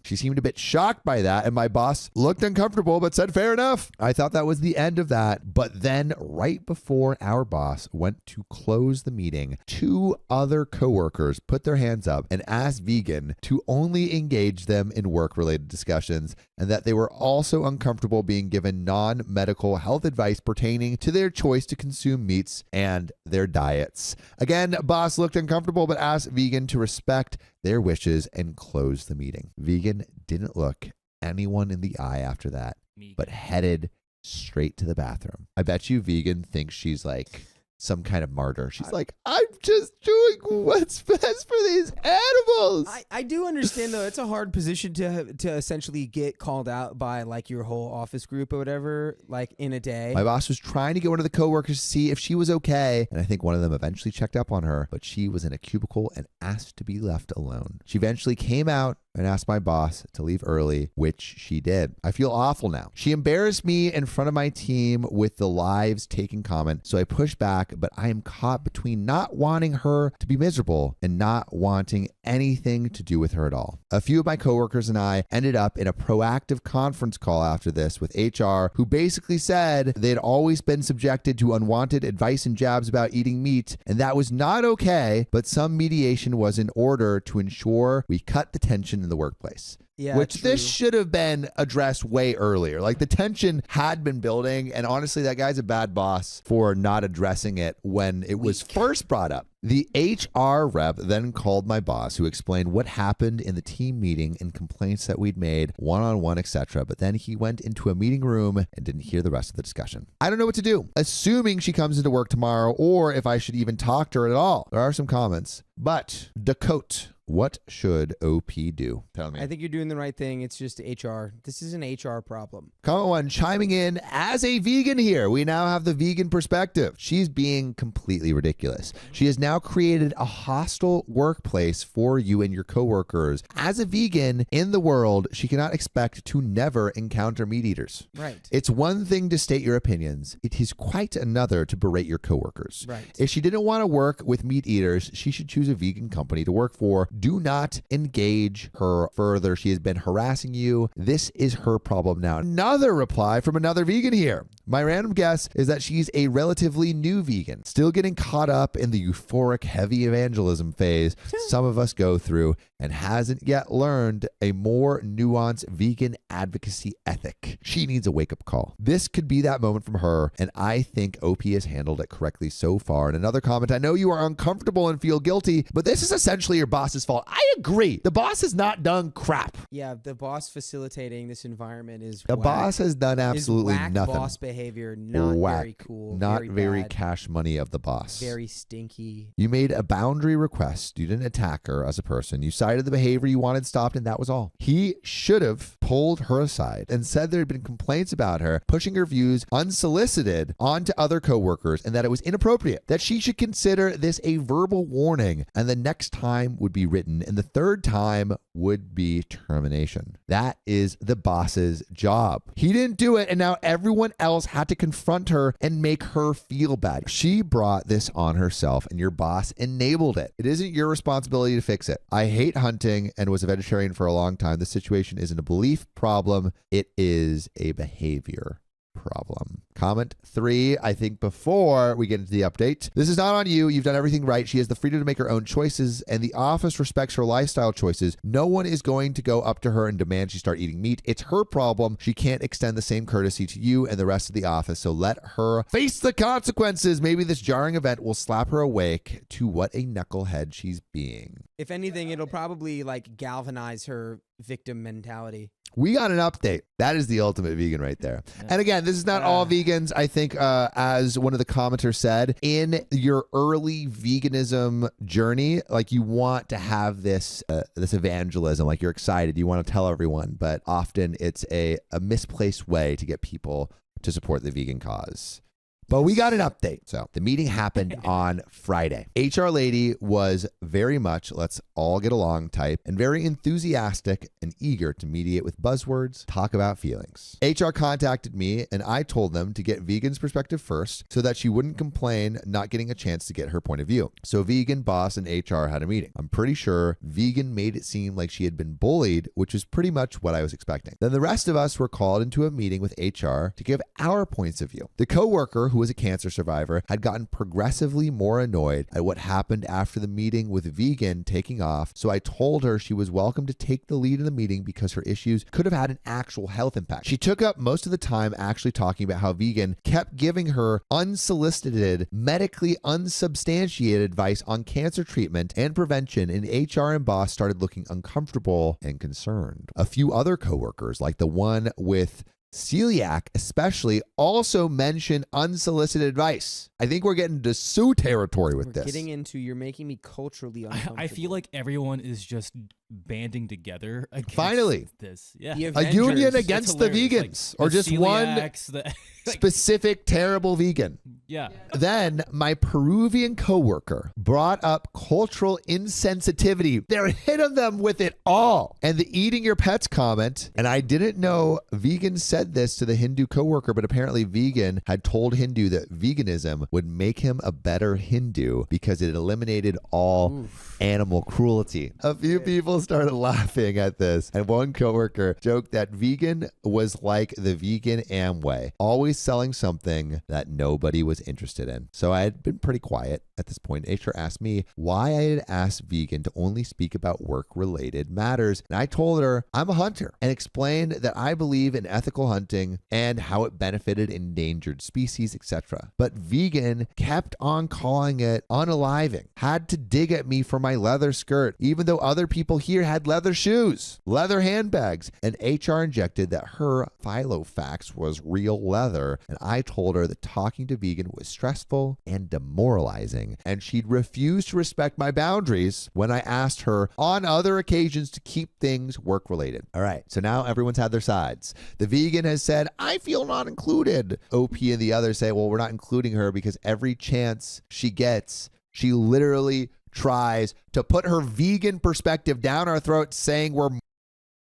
She seemed a bit shocked by that, and my boss looked uncomfortable but said, fair enough. I thought that was the end of that. But then right before our boss went to close the meeting, 2 other coworkers put their hands up and asked Vegan to only engage them in work-related discussions, and that they were also uncomfortable being given non-medical health advice pertaining to their choice to consume meats and their diets. Again, boss looked uncomfortable but asked Vegan to respect their wishes and close the meeting. Vegan didn't look anyone in the eye after that, but headed straight to the bathroom. I bet you Vegan thinks she's like some kind of martyr. She's like, I'm just doing what's best for these animals. I do understand, though. It's a hard position to essentially get called out by like your whole office group or whatever, like in a day. My boss was trying to get one of the coworkers to see if she was okay, and I think one of them eventually checked up on her, but she was in a cubicle and asked to be left alone. She eventually came out and asked my boss to leave early, which she did. I feel awful now. She embarrassed me in front of my team with the lives taking comment, so I pushed back, but I am caught between not wanting her to be miserable and not wanting anything to do with her at all. A few of my coworkers and I ended up in a proactive conference call after this with HR, who basically said they had always been subjected to unwanted advice and jabs about eating meat, and that was not okay, but some mediation was in order to ensure we cut the tension in the workplace. Yeah, which true. This should have been addressed way earlier. Like the tension had been building, and honestly, that guy's a bad boss for not addressing it when it was first brought up. The HR rep then called my boss, who explained what happened in the team meeting and complaints that we'd made one-on-one, etc. But then he went into a meeting room and didn't hear the rest of the discussion. I don't know what to do, assuming she comes into work tomorrow, or if I should even talk to her at all. There are some comments, but Dakota, what should OP do? Tell me. I think you're doing the right thing. It's just HR. This is an HR problem. Comment 1, chiming in as a vegan here. We now have the vegan perspective. She's being completely ridiculous. She has now created a hostile workplace for you and your coworkers. As a vegan in the world, she cannot expect to never encounter meat eaters. Right. It's one thing to state your opinions. It is quite another to berate your coworkers. Right. If she didn't want to work with meat eaters, she should choose a vegan company to work for. Do not engage her further. She has been harassing you. This is her problem now. Another reply from another vegan here. My random guess is that she's a relatively new vegan, still getting caught up in the euphoric heavy evangelism phase some of us go through, and hasn't yet learned a more nuanced vegan advocacy ethic. She needs a wake-up call. This could be that moment from her, and I think OP has handled it correctly so far. And another comment, I know you are uncomfortable and feel guilty, but this is essentially your boss's fault. I agree. The boss has not done crap. Yeah, the boss facilitating this environment is The boss has done absolutely whack nothing. Boss behavior, not Whack. very cool. Not very bad, cash money of the boss. very stinky. You made a boundary request. You didn't attack her as a person. You cited the behavior you wanted stopped, and that was all. He should have pulled her aside and said there had been complaints about her pushing her views unsolicited onto other coworkers, and that it was inappropriate, that she should consider this a verbal warning, and the next time would be written, and the third time would be termination. That is the boss's job. He didn't do it, and now everyone else had to confront her and make her feel bad. She brought this on herself, and your boss enabled it. It isn't your responsibility to fix it. I hate hunting and was a vegetarian for a long time. This situation isn't a belief problem. It is a behavior problem. Comment 3, I think before we get into the update. This is not on you. You've done everything right. She has the freedom to make her own choices, and the office respects her lifestyle choices. No one is going to go up to her and demand she start eating meat. It's her problem. She can't extend the same courtesy to you and the rest of the office, so let her face the consequences. Maybe this jarring event will slap her awake to what a knucklehead she's being. If anything, it'll probably like galvanize her victim mentality. We got an update. That is the ultimate vegan right there. And again, this is not all vegans. I think as one of the commenters said, in your early veganism journey, like you want to have this this evangelism, like you're excited, you want to tell everyone, but often it's a misplaced way to get people to support the vegan cause. But we got an update. So the meeting happened on Friday. HR lady was very much let's all get along type and very enthusiastic and eager to mediate with buzzwords, talk about feelings. HR contacted me and I told them to get Vegan's perspective first so that she wouldn't complain not getting a chance to get her point of view. So Vegan, boss, and HR had a meeting. I'm pretty sure Vegan made it seem like she had been bullied, which is pretty much what I was expecting. Then the rest of us were called into a meeting with HR to give our points of view. The coworker, who was a cancer survivor, had gotten progressively more annoyed at what happened after the meeting with Vegan taking off, so I told her she was welcome to take the lead in the meeting because her issues could have had an actual health impact. She took up most of the time actually talking about how Vegan kept giving her unsolicited, medically unsubstantiated advice on cancer treatment and prevention, and HR and boss started looking uncomfortable and concerned. A few other coworkers, like the one with celiac especially, also mention unsolicited advice. I think we're getting to sue territory with this. Getting into you're making me culturally uncomfortable. I feel like everyone is just banding together against Finally, this. Yeah. The a Avengers. union against the vegans, or the just one celiacs, specific terrible vegan. Yeah. Then my Peruvian coworker brought up cultural insensitivity. They're hitting them with it all. And the eating your pets comment, and I didn't know Vegan said this to the Hindu coworker, but apparently Vegan had told Hindu that veganism would make him a better Hindu because it eliminated all animal cruelty. A few people started laughing at this, and one coworker joked that Vegan was like the vegan Amway, always selling something that nobody was interested in. So I had been pretty quiet at this point. HR asked me why I had asked Vegan to only speak about work-related matters, and I told her I'm a hunter and explained that I believe in ethical hunting and how it benefited endangered species, etc. But Vegan kept on calling it unaliving, had to dig at me for my leather skirt, even though other people here had leather shoes, leather handbags, and HR injected that her Filofax was real leather, and I told her that talking to Vegan was stressful and demoralizing, and she'd refused to respect my boundaries when I asked her on other occasions to keep things work-related. All right, so now everyone's had their sides. The vegan has said, I feel not included. OP and the others say, well, we're not including her because every chance she gets, she literally tries to put her vegan perspective down our throat, saying we're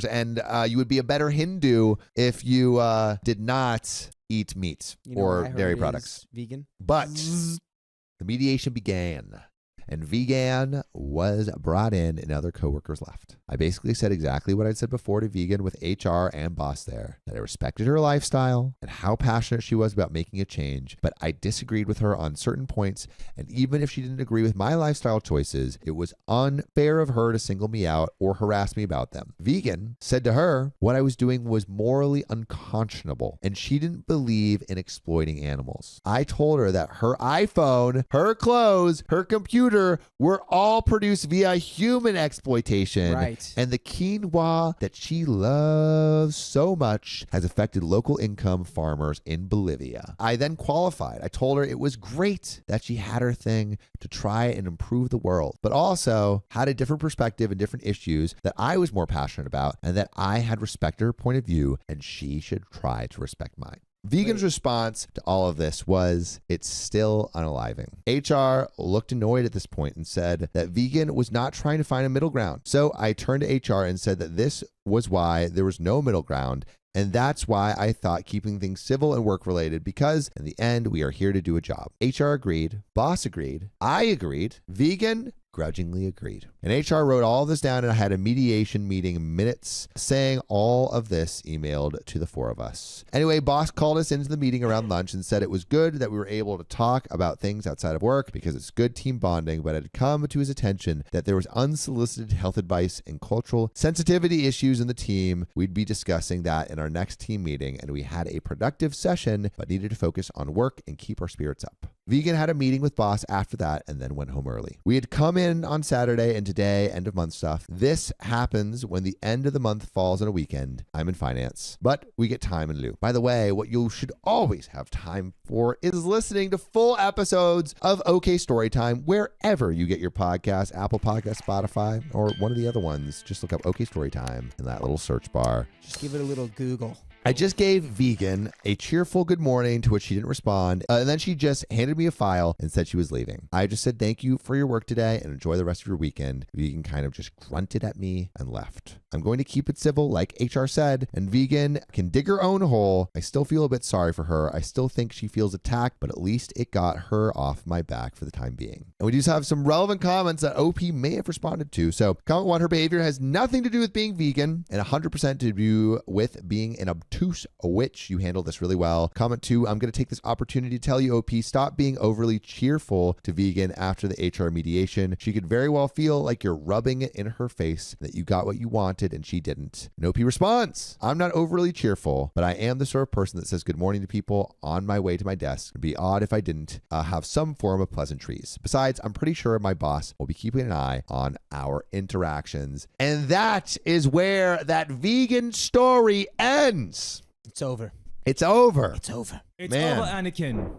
and you would be a better Hindu if you did not eat meat or dairy products. Vegan. But the mediation began, and Vegan was brought in and other coworkers left. I basically said exactly what I'd said before to Vegan with HR and boss there, that I respected her lifestyle and how passionate she was about making a change, but I disagreed with her on certain points, and even if she didn't agree with my lifestyle choices, it was unfair of her to single me out or harass me about them. Vegan said to her what I was doing was morally unconscionable, and she didn't believe in exploiting animals. I told her that her iPhone, her clothes, her computer were all produced via human exploitation. Right. And the quinoa that she loves so much has affected local income farmers in Bolivia. I then qualified. I told her it was great that she had her thing to try and improve the world, but also had a different perspective and different issues that I was more passionate about, and that I had respected her point of view and she should try to respect mine. Vegan's response to all of this was, it's still unaliving. HR looked annoyed at this point and said that Vegan was not trying to find a middle ground. So I turned to HR and said that this was why there was no middle ground, and that's why I thought keeping things civil and work-related, because in the end, we are here to do a job. HR agreed. Boss agreed. I agreed. Vegan grudgingly agreed. And HR wrote all this down, and I had a mediation meeting minutes saying all of this emailed to the four of us. Anyway, boss called us into the meeting around lunch and said it was good that we were able to talk about things outside of work because it's good team bonding, but it had come to his attention that there was unsolicited health advice and cultural sensitivity issues in the team. We'd be discussing that in our next team meeting, and we had a productive session, but needed to focus on work and keep our spirits up. Vegan had a meeting with boss after that and then went home early. We had come in on Saturday, and today, end of month stuff. This happens when the end of the month falls on a weekend. I'm in finance, but we get time in lieu. By the way, what you should always have time for is listening to full episodes of OK Storytime wherever you get your podcasts, Apple Podcasts, Spotify, or one of the other ones. Just look up OK Storytime in that little search bar. Just give it a little Google. I just gave Vegan a cheerful good morning, to which she didn't respond. And then she just handed me a file and said she was leaving. I just said, thank you for your work today and enjoy the rest of your weekend. Vegan kind of just grunted at me and left. I'm going to keep it civil, like HR said, and Vegan can dig her own hole. I still feel a bit sorry for her. I still think she feels attacked, but at least it got her off my back for the time being. And we do have some relevant comments that OP may have responded to. So comment 1, her behavior has nothing to do with being vegan and 100% to do with being an obtuse witch. You handle this really well. Comment 2, I'm going to take this opportunity to tell you, OP, stop being overly cheerful to Vegan after the HR mediation. She could very well feel like you're rubbing it in her face that you got what you wanted and she didn't. And OP responds, I'm not overly cheerful, but I am the sort of person that says good morning to people on my way to my desk. It'd be odd if I didn't have some form of pleasantries. Besides, I'm pretty sure my boss will be keeping an eye on our interactions. And that is where that Vegan story ends. It's over. It's over. It's over. It's Man. over, Anakin.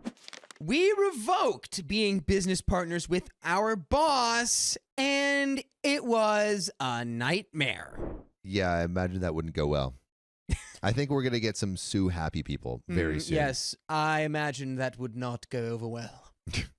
We revoked being business partners with our boss, and it was a nightmare. Yeah, I imagine that wouldn't go well. I think we're going to get some Sue happy people very soon. Yes, I imagine that would not go over well.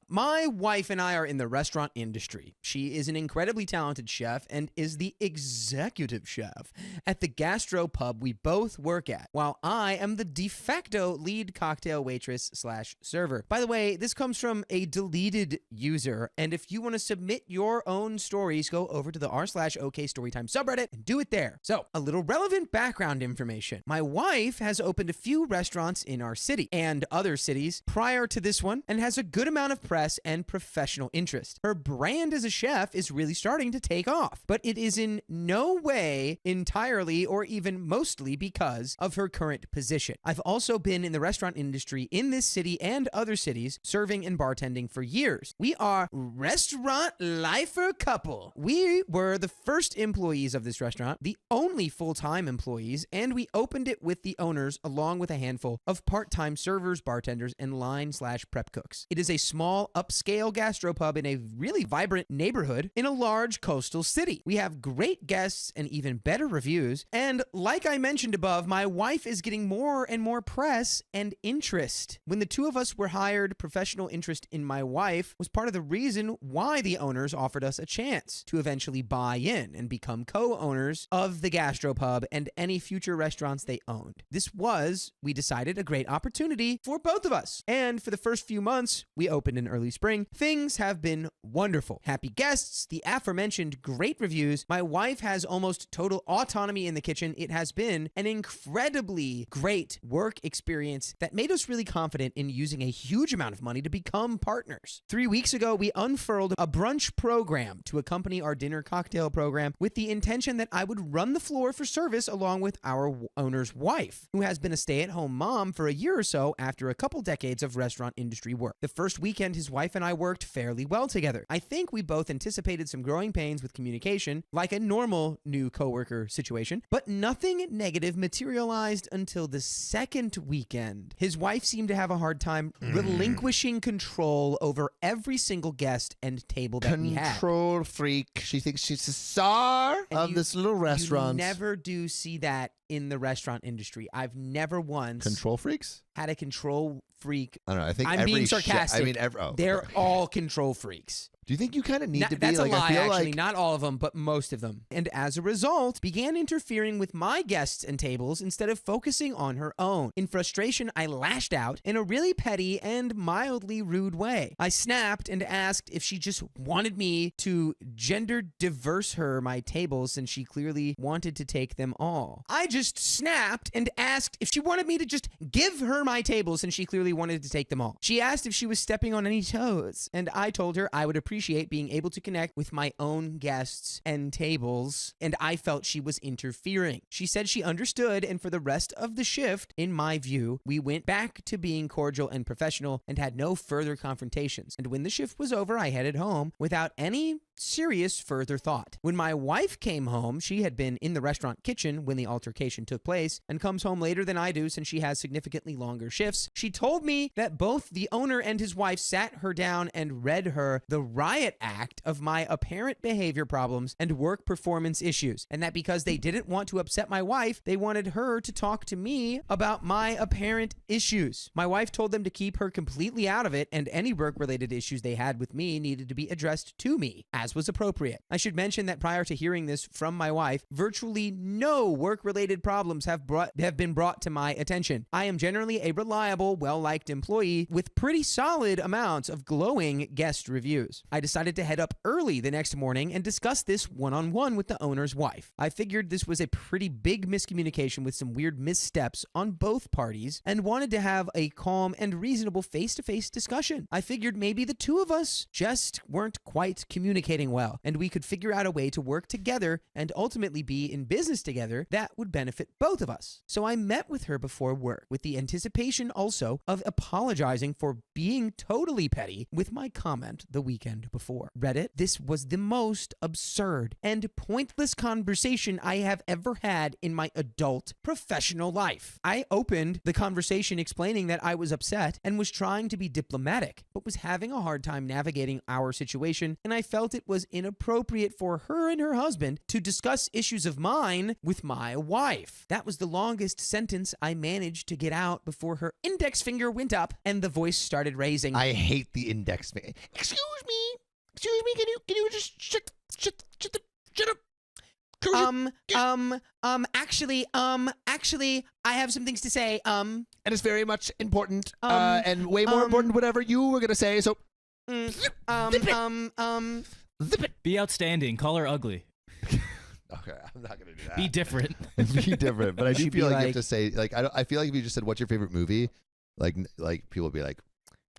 My wife and I are in the restaurant industry. She is an incredibly talented chef and is the executive chef at the gastro pub we both work at, while I am the de facto lead cocktail waitress / server. By the way, this comes from a deleted user, and if you want to submit your own stories, go over to the r/OK Storytime subreddit and do it there. So, a little relevant background information. My wife has opened a few restaurants in our city and other cities prior to this one and has a good amount of press and professional interest. Her brand as a chef is really starting to take off, but it is in no way entirely or even mostly because of her current position. I've also been in the restaurant industry in this city and other cities, serving and bartending for years. We are restaurant lifer couple. We were the first employees of this restaurant, the only full-time employees, and we opened it with the owners along with a handful of part-time servers, bartenders, and line/prep cooks. It is a small upscale gastropub in a really vibrant neighborhood in a large coastal city. We have great guests and even better reviews. And like I mentioned above, my wife is getting more and more press and interest. When the two of us were hired, professional interest in my wife was part of the reason why the owners offered us a chance to eventually buy in and become co-owners of the gastropub and any future restaurants they owned. This was, we decided, a great opportunity for both of us. And for the first few months, we opened in early spring, things have been wonderful. Happy guests, the aforementioned great reviews. My wife has almost total autonomy in the kitchen. It has been an incredibly great work experience that made us really confident in using a huge amount of money to become partners. 3 weeks ago, we unfurled a brunch program to accompany our dinner cocktail program with the intention that I would run the floor for service along with our owner's wife, who has been a stay-at-home mom for a year or so after a couple decades of restaurant industry work. The first weekend, his wife and I worked fairly well together. I think we both anticipated some growing pains with communication, like a normal new coworker situation, but nothing negative materialized until the second weekend. His wife seemed to have a hard time relinquishing control over every single guest and table that we had. Control freak. She thinks she's the star of this little restaurant. You never do see that in the restaurant industry. I've never once Control freaks? had a control freak. I don't know. I think I'm every being sarcastic. They're okay. all control freaks. Do you think you kind of need to be that's like? a lie, I feel actually. like Not all of them, but most of them. And as a result, began interfering with my guests and tables instead of focusing on her own. In frustration, I lashed out in a really petty and mildly rude way. I snapped and asked if she just wanted me to gender diverse her my tables since she clearly wanted to take them all. I just snapped and asked if she wanted me to just give her my tables since she clearly wanted to take them all. She asked if she was stepping on any toes, and I told her I would appreciate being able to connect with my own guests and tables, and I felt she was interfering. She said she understood, and for the rest of the shift, in my view, we went back to being cordial and professional and had no further confrontations. And when the shift was over, I headed home without any serious further thought. When my wife came home, she had been in the restaurant kitchen when the altercation took place and comes home later than I do since she has significantly longer shifts. She told me that both the owner and his wife sat her down and read her the riot act of my apparent behavior problems and work performance issues, and that because they didn't want to upset my wife, they wanted her to talk to me about my apparent issues. My wife told them to keep her completely out of it, and any work-related issues they had with me needed to be addressed to me, as was appropriate. I should mention that prior to hearing this from my wife, virtually no work-related problems have been brought to my attention. I am generally a reliable, well-liked employee with pretty solid amounts of glowing guest reviews. I decided to head up early the next morning and discuss this one-on-one with the owner's wife. I figured this was a pretty big miscommunication with some weird missteps on both parties and wanted to have a calm and reasonable face-to-face discussion. I figured maybe the two of us just weren't quite communicating well, and we could figure out a way to work together and ultimately be in business together that would benefit both of us. So I met with her before work with the anticipation also of apologizing for being totally petty with my comment the weekend before. Reddit, this was the most absurd and pointless conversation I have ever had in my adult professional life. I opened the conversation explaining that I was upset and was trying to be diplomatic, but was having a hard time navigating our situation, and I felt it was inappropriate for her and her husband to discuss issues of mine with my wife. That was the longest sentence I managed to get out before her index finger went up and the voice started raising. I hate the index finger. Excuse me, can you just shut up? Actually, I have some things to say, And it's very much important, and way more important whatever you were gonna say, so zip it. Be outstanding. Call her ugly. Okay, I'm not gonna do that. Be different. Be different, but I do She'd feel be like you have like- to say, like, I feel like if you just said, what's your favorite movie? Like people would be like,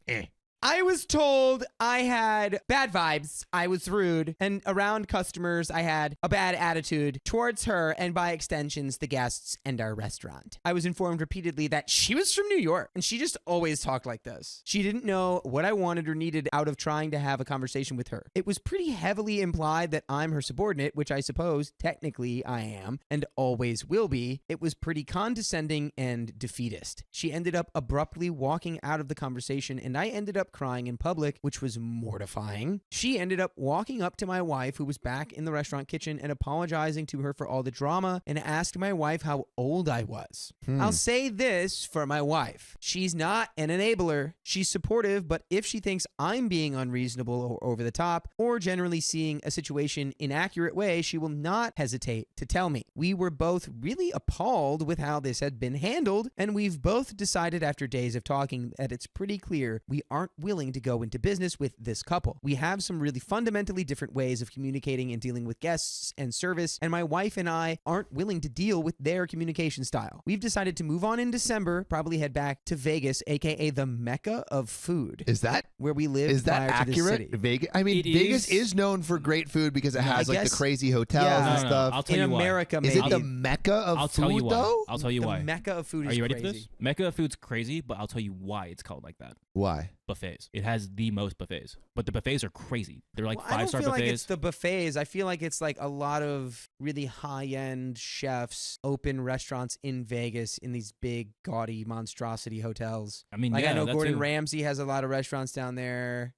eh. I was told I had bad vibes, I was rude, and around customers I had a bad attitude towards her and by extensions the guests and our restaurant. I was informed repeatedly that she was from New York and she just always talked like this. She didn't know what I wanted or needed out of trying to have a conversation with her. It was pretty heavily implied that I'm her subordinate, which I suppose technically I am and always will be. It was pretty condescending and defeatist. She ended up abruptly walking out of the conversation and I ended up crying in public, which was mortifying. She ended up walking up to my wife, who was back in the restaurant kitchen, and apologizing to her for all the drama and asked my wife how old I was. I'll say this for my wife. She's not an enabler. She's supportive, but if she thinks I'm being unreasonable or over the top, or generally seeing a situation in an inaccurate way, she will not hesitate to tell me. We were both really appalled with how this had been handled, and we've both decided after days of talking that it's pretty clear we aren't willing to go into business with this couple. We have some really fundamentally different ways of communicating and dealing with guests and service, and my wife and I aren't willing to deal with their communication style. We've decided to move on in December, probably head back to Vegas, aka the Mecca of food. Is that where we live? Is that prior to this accurate? city. Vegas. I mean, It Vegas is- is known for great food because it has I like the guess- crazy hotels Yeah. and No, stuff. I'll tell In you why. America, Is maybe. it the Mecca of I'll food tell you why. though? I'll tell you the why. Mecca of food is Are you ready crazy. for this? Mecca of food's crazy, but I'll tell you why it's called like that. Why? Buffets. It has the most buffets, but the buffets are crazy. They're like Well, I don't five-star feel buffets. like it's the buffets. I feel like it's like a lot of really high-end chefs open restaurants in Vegas in these big, gaudy monstrosity hotels. I mean, Like yeah, I know that Gordon too. Ramsay has a lot of restaurants down there.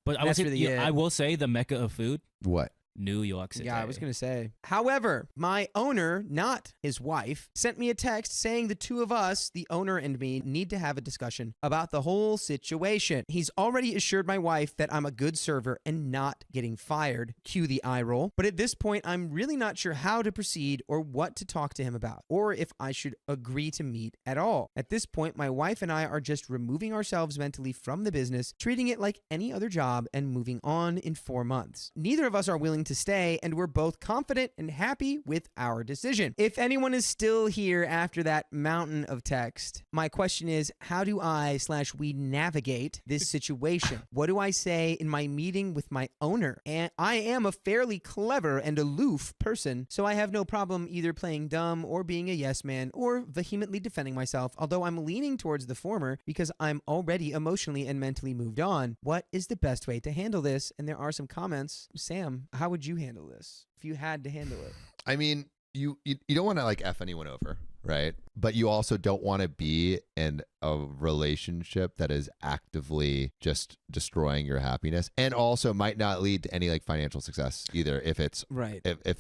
But I would That's say, really yeah, it. I will say the Mecca of food, What? New York City. Yeah, I was going to say. However, my owner, not his wife, sent me a text saying the two of us, the owner and me, need to have a discussion about the whole situation. He's already assured my wife that I'm a good server and not getting fired. Cue the eye roll. But at this point, I'm really not sure how to proceed or what to talk to him about, or if I should agree to meet at all. At this point, my wife and I are just removing ourselves mentally from the business, treating it like any other job, and moving on in 4 months. Neither of us are willing to stay, and we're both confident and happy with our decision. If anyone is still here after that mountain of text, my question is, how do we navigate this situation? What do I say in my meeting with my owner? And I am a fairly clever and aloof person, so I have no problem either playing dumb or being a yes man or vehemently defending myself, although I'm leaning towards the former because I'm already emotionally and mentally moved on. What is the best way to handle this? And there are some comments. Sam, how would you handle this if you had to handle it? I mean, you don't want to like F anyone over, right? But you also don't want to be an a relationship that is actively just destroying your happiness, and also might not lead to any like financial success either if it's right. If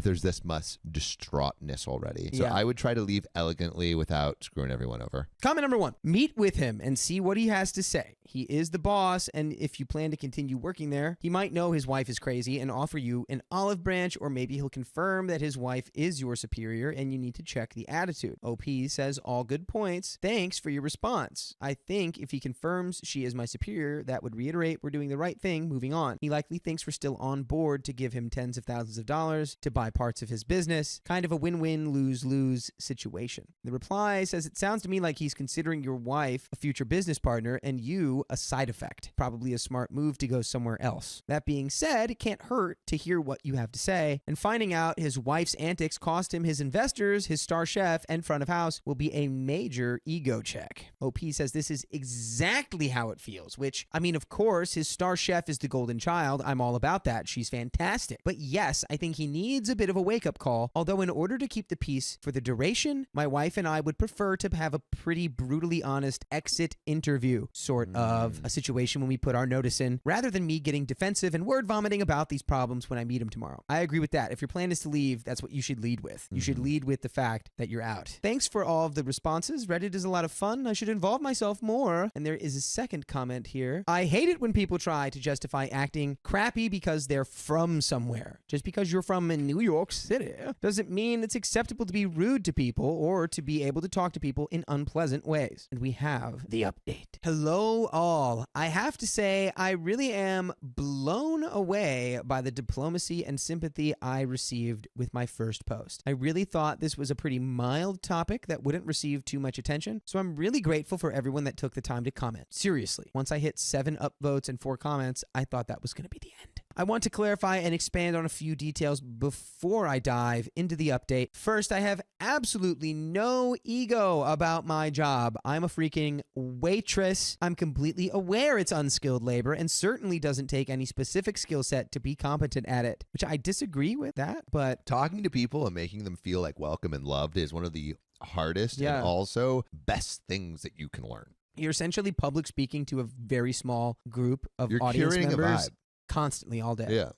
there's this much distraughtness already. So I would try to leave elegantly without screwing everyone over. Comment number 1, meet with him and see what he has to say. He is the boss, and if you plan to continue working there, he might know his wife is crazy and offer you an olive branch, or maybe he'll confirm that his wife is your superior and you need to check the attitude. OP says, all good points. Thanks for your response. I think if he confirms she is my superior, that would reiterate we're doing the right thing moving on. He likely thinks we're still on board to give him tens of thousands of dollars to buy parts of his business. Kind of a win-win, lose-lose situation. The reply says, it sounds to me like he's considering your wife a future business partner and you a side effect. Probably a smart move to go somewhere else. That being said, it can't hurt to hear what you have to say, and finding out his wife's antics cost him his investors, his star chef, and front of house will be a major ego check. OP says this is exactly how it feels, which, I mean, of course, his star chef is the golden child. I'm all about that. She's fantastic. But yes, I think he needs a bit of a wake-up call, although in order to keep the peace for the duration, my wife and I would prefer to have a pretty brutally honest exit interview, sort of a situation when we put our notice in, rather than me getting defensive and word vomiting about these problems when I meet him tomorrow. I agree with that. If your plan is to leave, that's what you should lead with. You should lead with the fact that you're out. Thanks for all of the responses. Reddit is a lot of fun. I should involve myself more. And there is a second comment here. I hate it when people try to justify acting crappy because they're from somewhere. Just because you're from New York City doesn't mean it's acceptable to be rude to people or to be able to talk to people in unpleasant ways. And we have the update. Hello all. I have to say, I really am blown away by the diplomacy and sympathy I received with my first post. I really thought this was a pretty mild topic that wouldn't receive too much attention, so I'm really grateful for everyone that took the time to comment. Seriously, once I hit 7 upvotes and 4 comments, I thought that was going to be the end. I want to clarify and expand on a few details before I dive into the update. First, I have absolutely no ego about my job. I'm a freaking waitress. I'm completely aware it's unskilled labor and certainly doesn't take any specific skill set to be competent at it, which I disagree with that, but talking to people and making them feel like welcome and loved is one of the hardest and also best things that you can learn. You're essentially public speaking to a very small group of You're audience curating members. a vibe. Constantly all day. Yeah.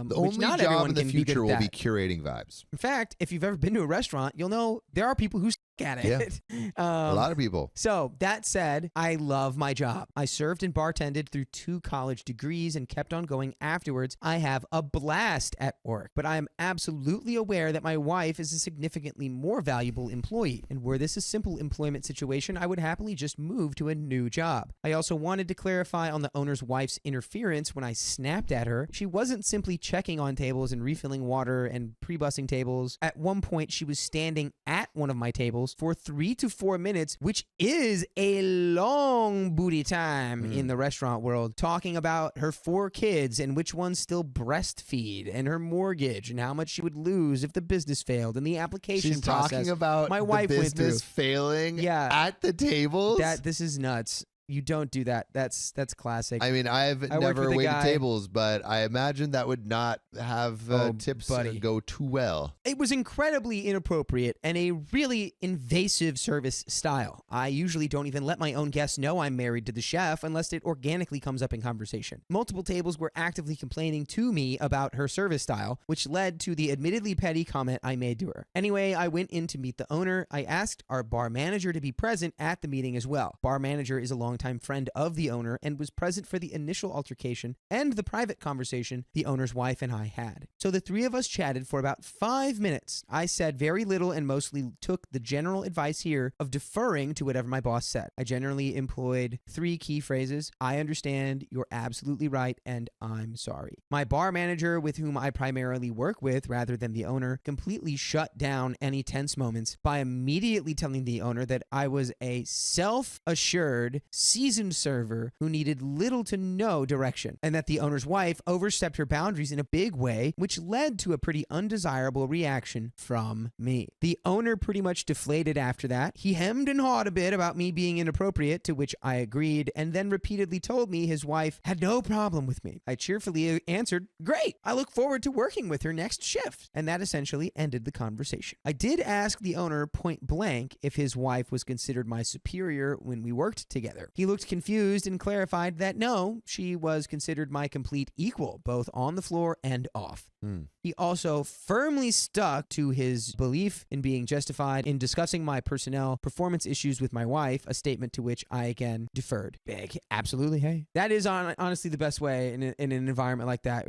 Which The only not job everyone in the can be good future at will be that. curating vibes. In fact, if you've ever been to a restaurant, you'll know there are people who suck at it. A lot of people. So that said, I love my job. I served and bartended through 2 college degrees and kept on going afterwards. I have a blast at work, but I am absolutely aware that my wife is a significantly more valuable employee. And were this a simple employment situation, I would happily just move to a new job. I also wanted to clarify on the owner's wife's interference when I snapped at her. She wasn't simply checking on tables and refilling water and pre-bussing tables. At one point, she was standing at one of my tables for 3 to 4 minutes, which is a long booty time in the restaurant world, talking about her 4 kids and which ones still breastfeed and her mortgage and how much she would lose if the business failed and the application She's process. talking about my wife the went through. business failing at the tables. This is nuts. You don't do that. That's classic. I mean, I've worked never with a waited guy- tables, but I imagine that would not have tips buddy. go too well. It was incredibly inappropriate and a really invasive service style. I usually don't even let my own guests know I'm married to the chef unless it organically comes up in conversation. Multiple tables were actively complaining to me about her service style, which led to the admittedly petty comment I made to her. Anyway, I went in to meet the owner. I asked our bar manager to be present at the meeting as well. Bar manager is a longtime friend of the owner and was present for the initial altercation and the private conversation the owner's wife and I had. So the 3 of us chatted for about 5 minutes. I said very little and mostly took the general advice here of deferring to whatever my boss said. I generally employed 3 key phrases: I understand, you're absolutely right, and I'm sorry. My bar manager, with whom I primarily work with rather than the owner, completely shut down any tense moments by immediately telling the owner that I was a self-assured, seasoned server who needed little to no direction, and that the owner's wife overstepped her boundaries in a big way, which led to a pretty undesirable reaction from me. The owner pretty much deflated after that. He hemmed and hawed a bit about me being inappropriate, to which I agreed, and then repeatedly told me his wife had no problem with me. I cheerfully answered, "Great, I look forward to working with her next shift." And that essentially ended the conversation. I did ask the owner point blank if his wife was considered my superior when we worked together. He looked confused and clarified that no, she was considered my complete equal, both on the floor and off. He also firmly stuck to his belief in being justified in discussing my personnel performance issues with my wife, a statement to which I again deferred. Big, absolutely, hey. That is honestly the best way in an environment like that,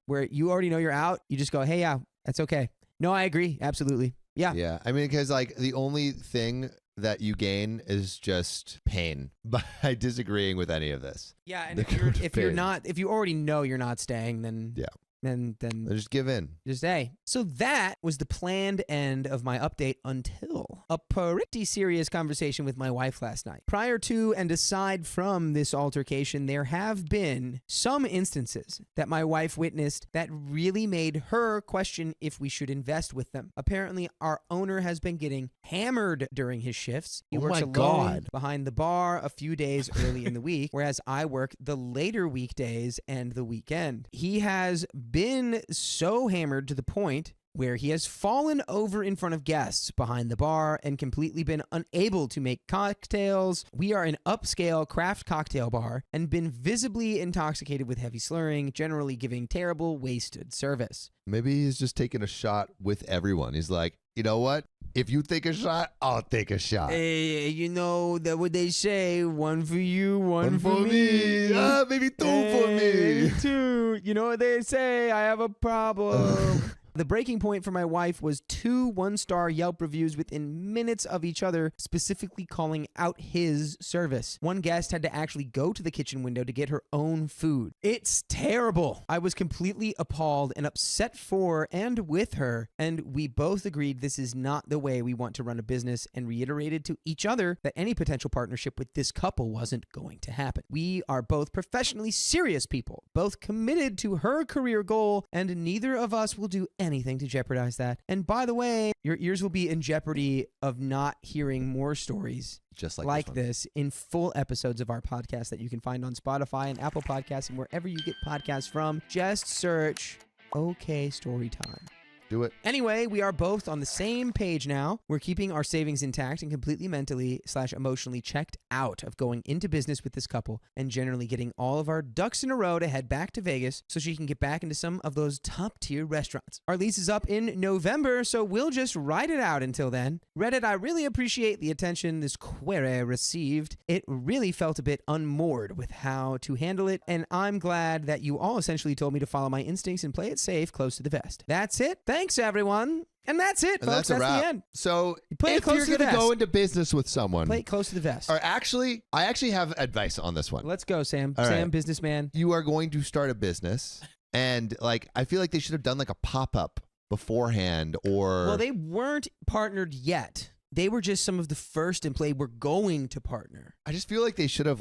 where you already know you're out, you just go, hey, yeah, that's okay. No, I agree, absolutely. Yeah. Yeah, I mean, because like the only thing that you gain is just pain by disagreeing with any of this. Yeah, and if you already know you're not staying, then yeah. Then just give in. Just hey. So that was the planned end of my update until a pretty serious conversation with my wife last night. Prior to and aside from this altercation, there have been some instances that my wife witnessed that really made her question if we should invest with them. Apparently, our owner has been getting hammered during his shifts. He works alone behind the bar a few days early in the week, whereas I work the later weekdays and the weekend. He has been so hammered to the point where he has fallen over in front of guests behind the bar and completely been unable to make cocktails. We are an upscale craft cocktail bar and been visibly intoxicated with heavy slurring, generally giving terrible, wasted service. Maybe he's just taking a shot with everyone. He's like, you know what? If you take a shot, I'll take a shot. Hey, you know that what they say, one for you, one for me. Maybe two for me. Maybe two. You know what they say, I have a problem. The breaking point for my wife was 2 one-star Yelp reviews within minutes of each other, specifically calling out his service. One guest had to actually go to the kitchen window to get her own food. It's terrible. I was completely appalled and upset for and with her, and we both agreed this is not the way we want to run a business and reiterated to each other that any potential partnership with this couple wasn't going to happen. We are both professionally serious people, both committed to her career goal, and neither of us will do anything to jeopardize that. And by the way, your ears will be in jeopardy of not hearing more stories just like this in full episodes of our podcast that you can find on Spotify and Apple Podcasts and wherever you get podcasts from. Just search OK Storytime. Do it. Anyway, we are both on the same page now. We're keeping our savings intact and completely mentally/emotionally checked out of going into business with this couple and generally getting all of our ducks in a row to head back to Vegas so she can get back into some of those top-tier restaurants. Our lease is up in November, so we'll just ride it out until then. Reddit, I really appreciate the attention this query received. It really felt a bit unmoored with how to handle it, and I'm glad that you all essentially told me to follow my instincts and play it safe close to the vest. That's it. Thanks, everyone. And that's it, folks. That's the end. So if you're going to go into business with someone, play it close to the vest. Or I actually have advice on this one. Let's go, Sam. All Sam, right. businessman. You are going to start a business, and like I feel like they should have done like a pop-up beforehand, or well, they weren't partnered yet. They were just some of the first in play. We're going to partner. I just feel like they should have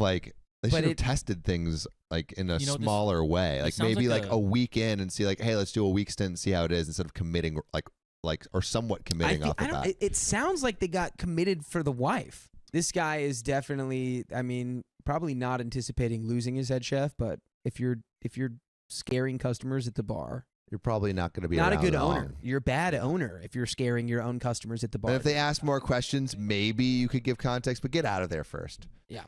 tested things like in a smaller way, like maybe like a week in and see like, hey, let's do a week stint and see how it is instead of committing like or somewhat committing off the bat. It sounds like they got committed for the wife. This guy is definitely, I mean, probably not anticipating losing his head chef, but if you're scaring customers at the bar, you're probably not going to be not a good long. owner. You're a bad owner if you're scaring your own customers at the bar. And if they ask more questions, maybe you could give context, but get out of there first. Yeah.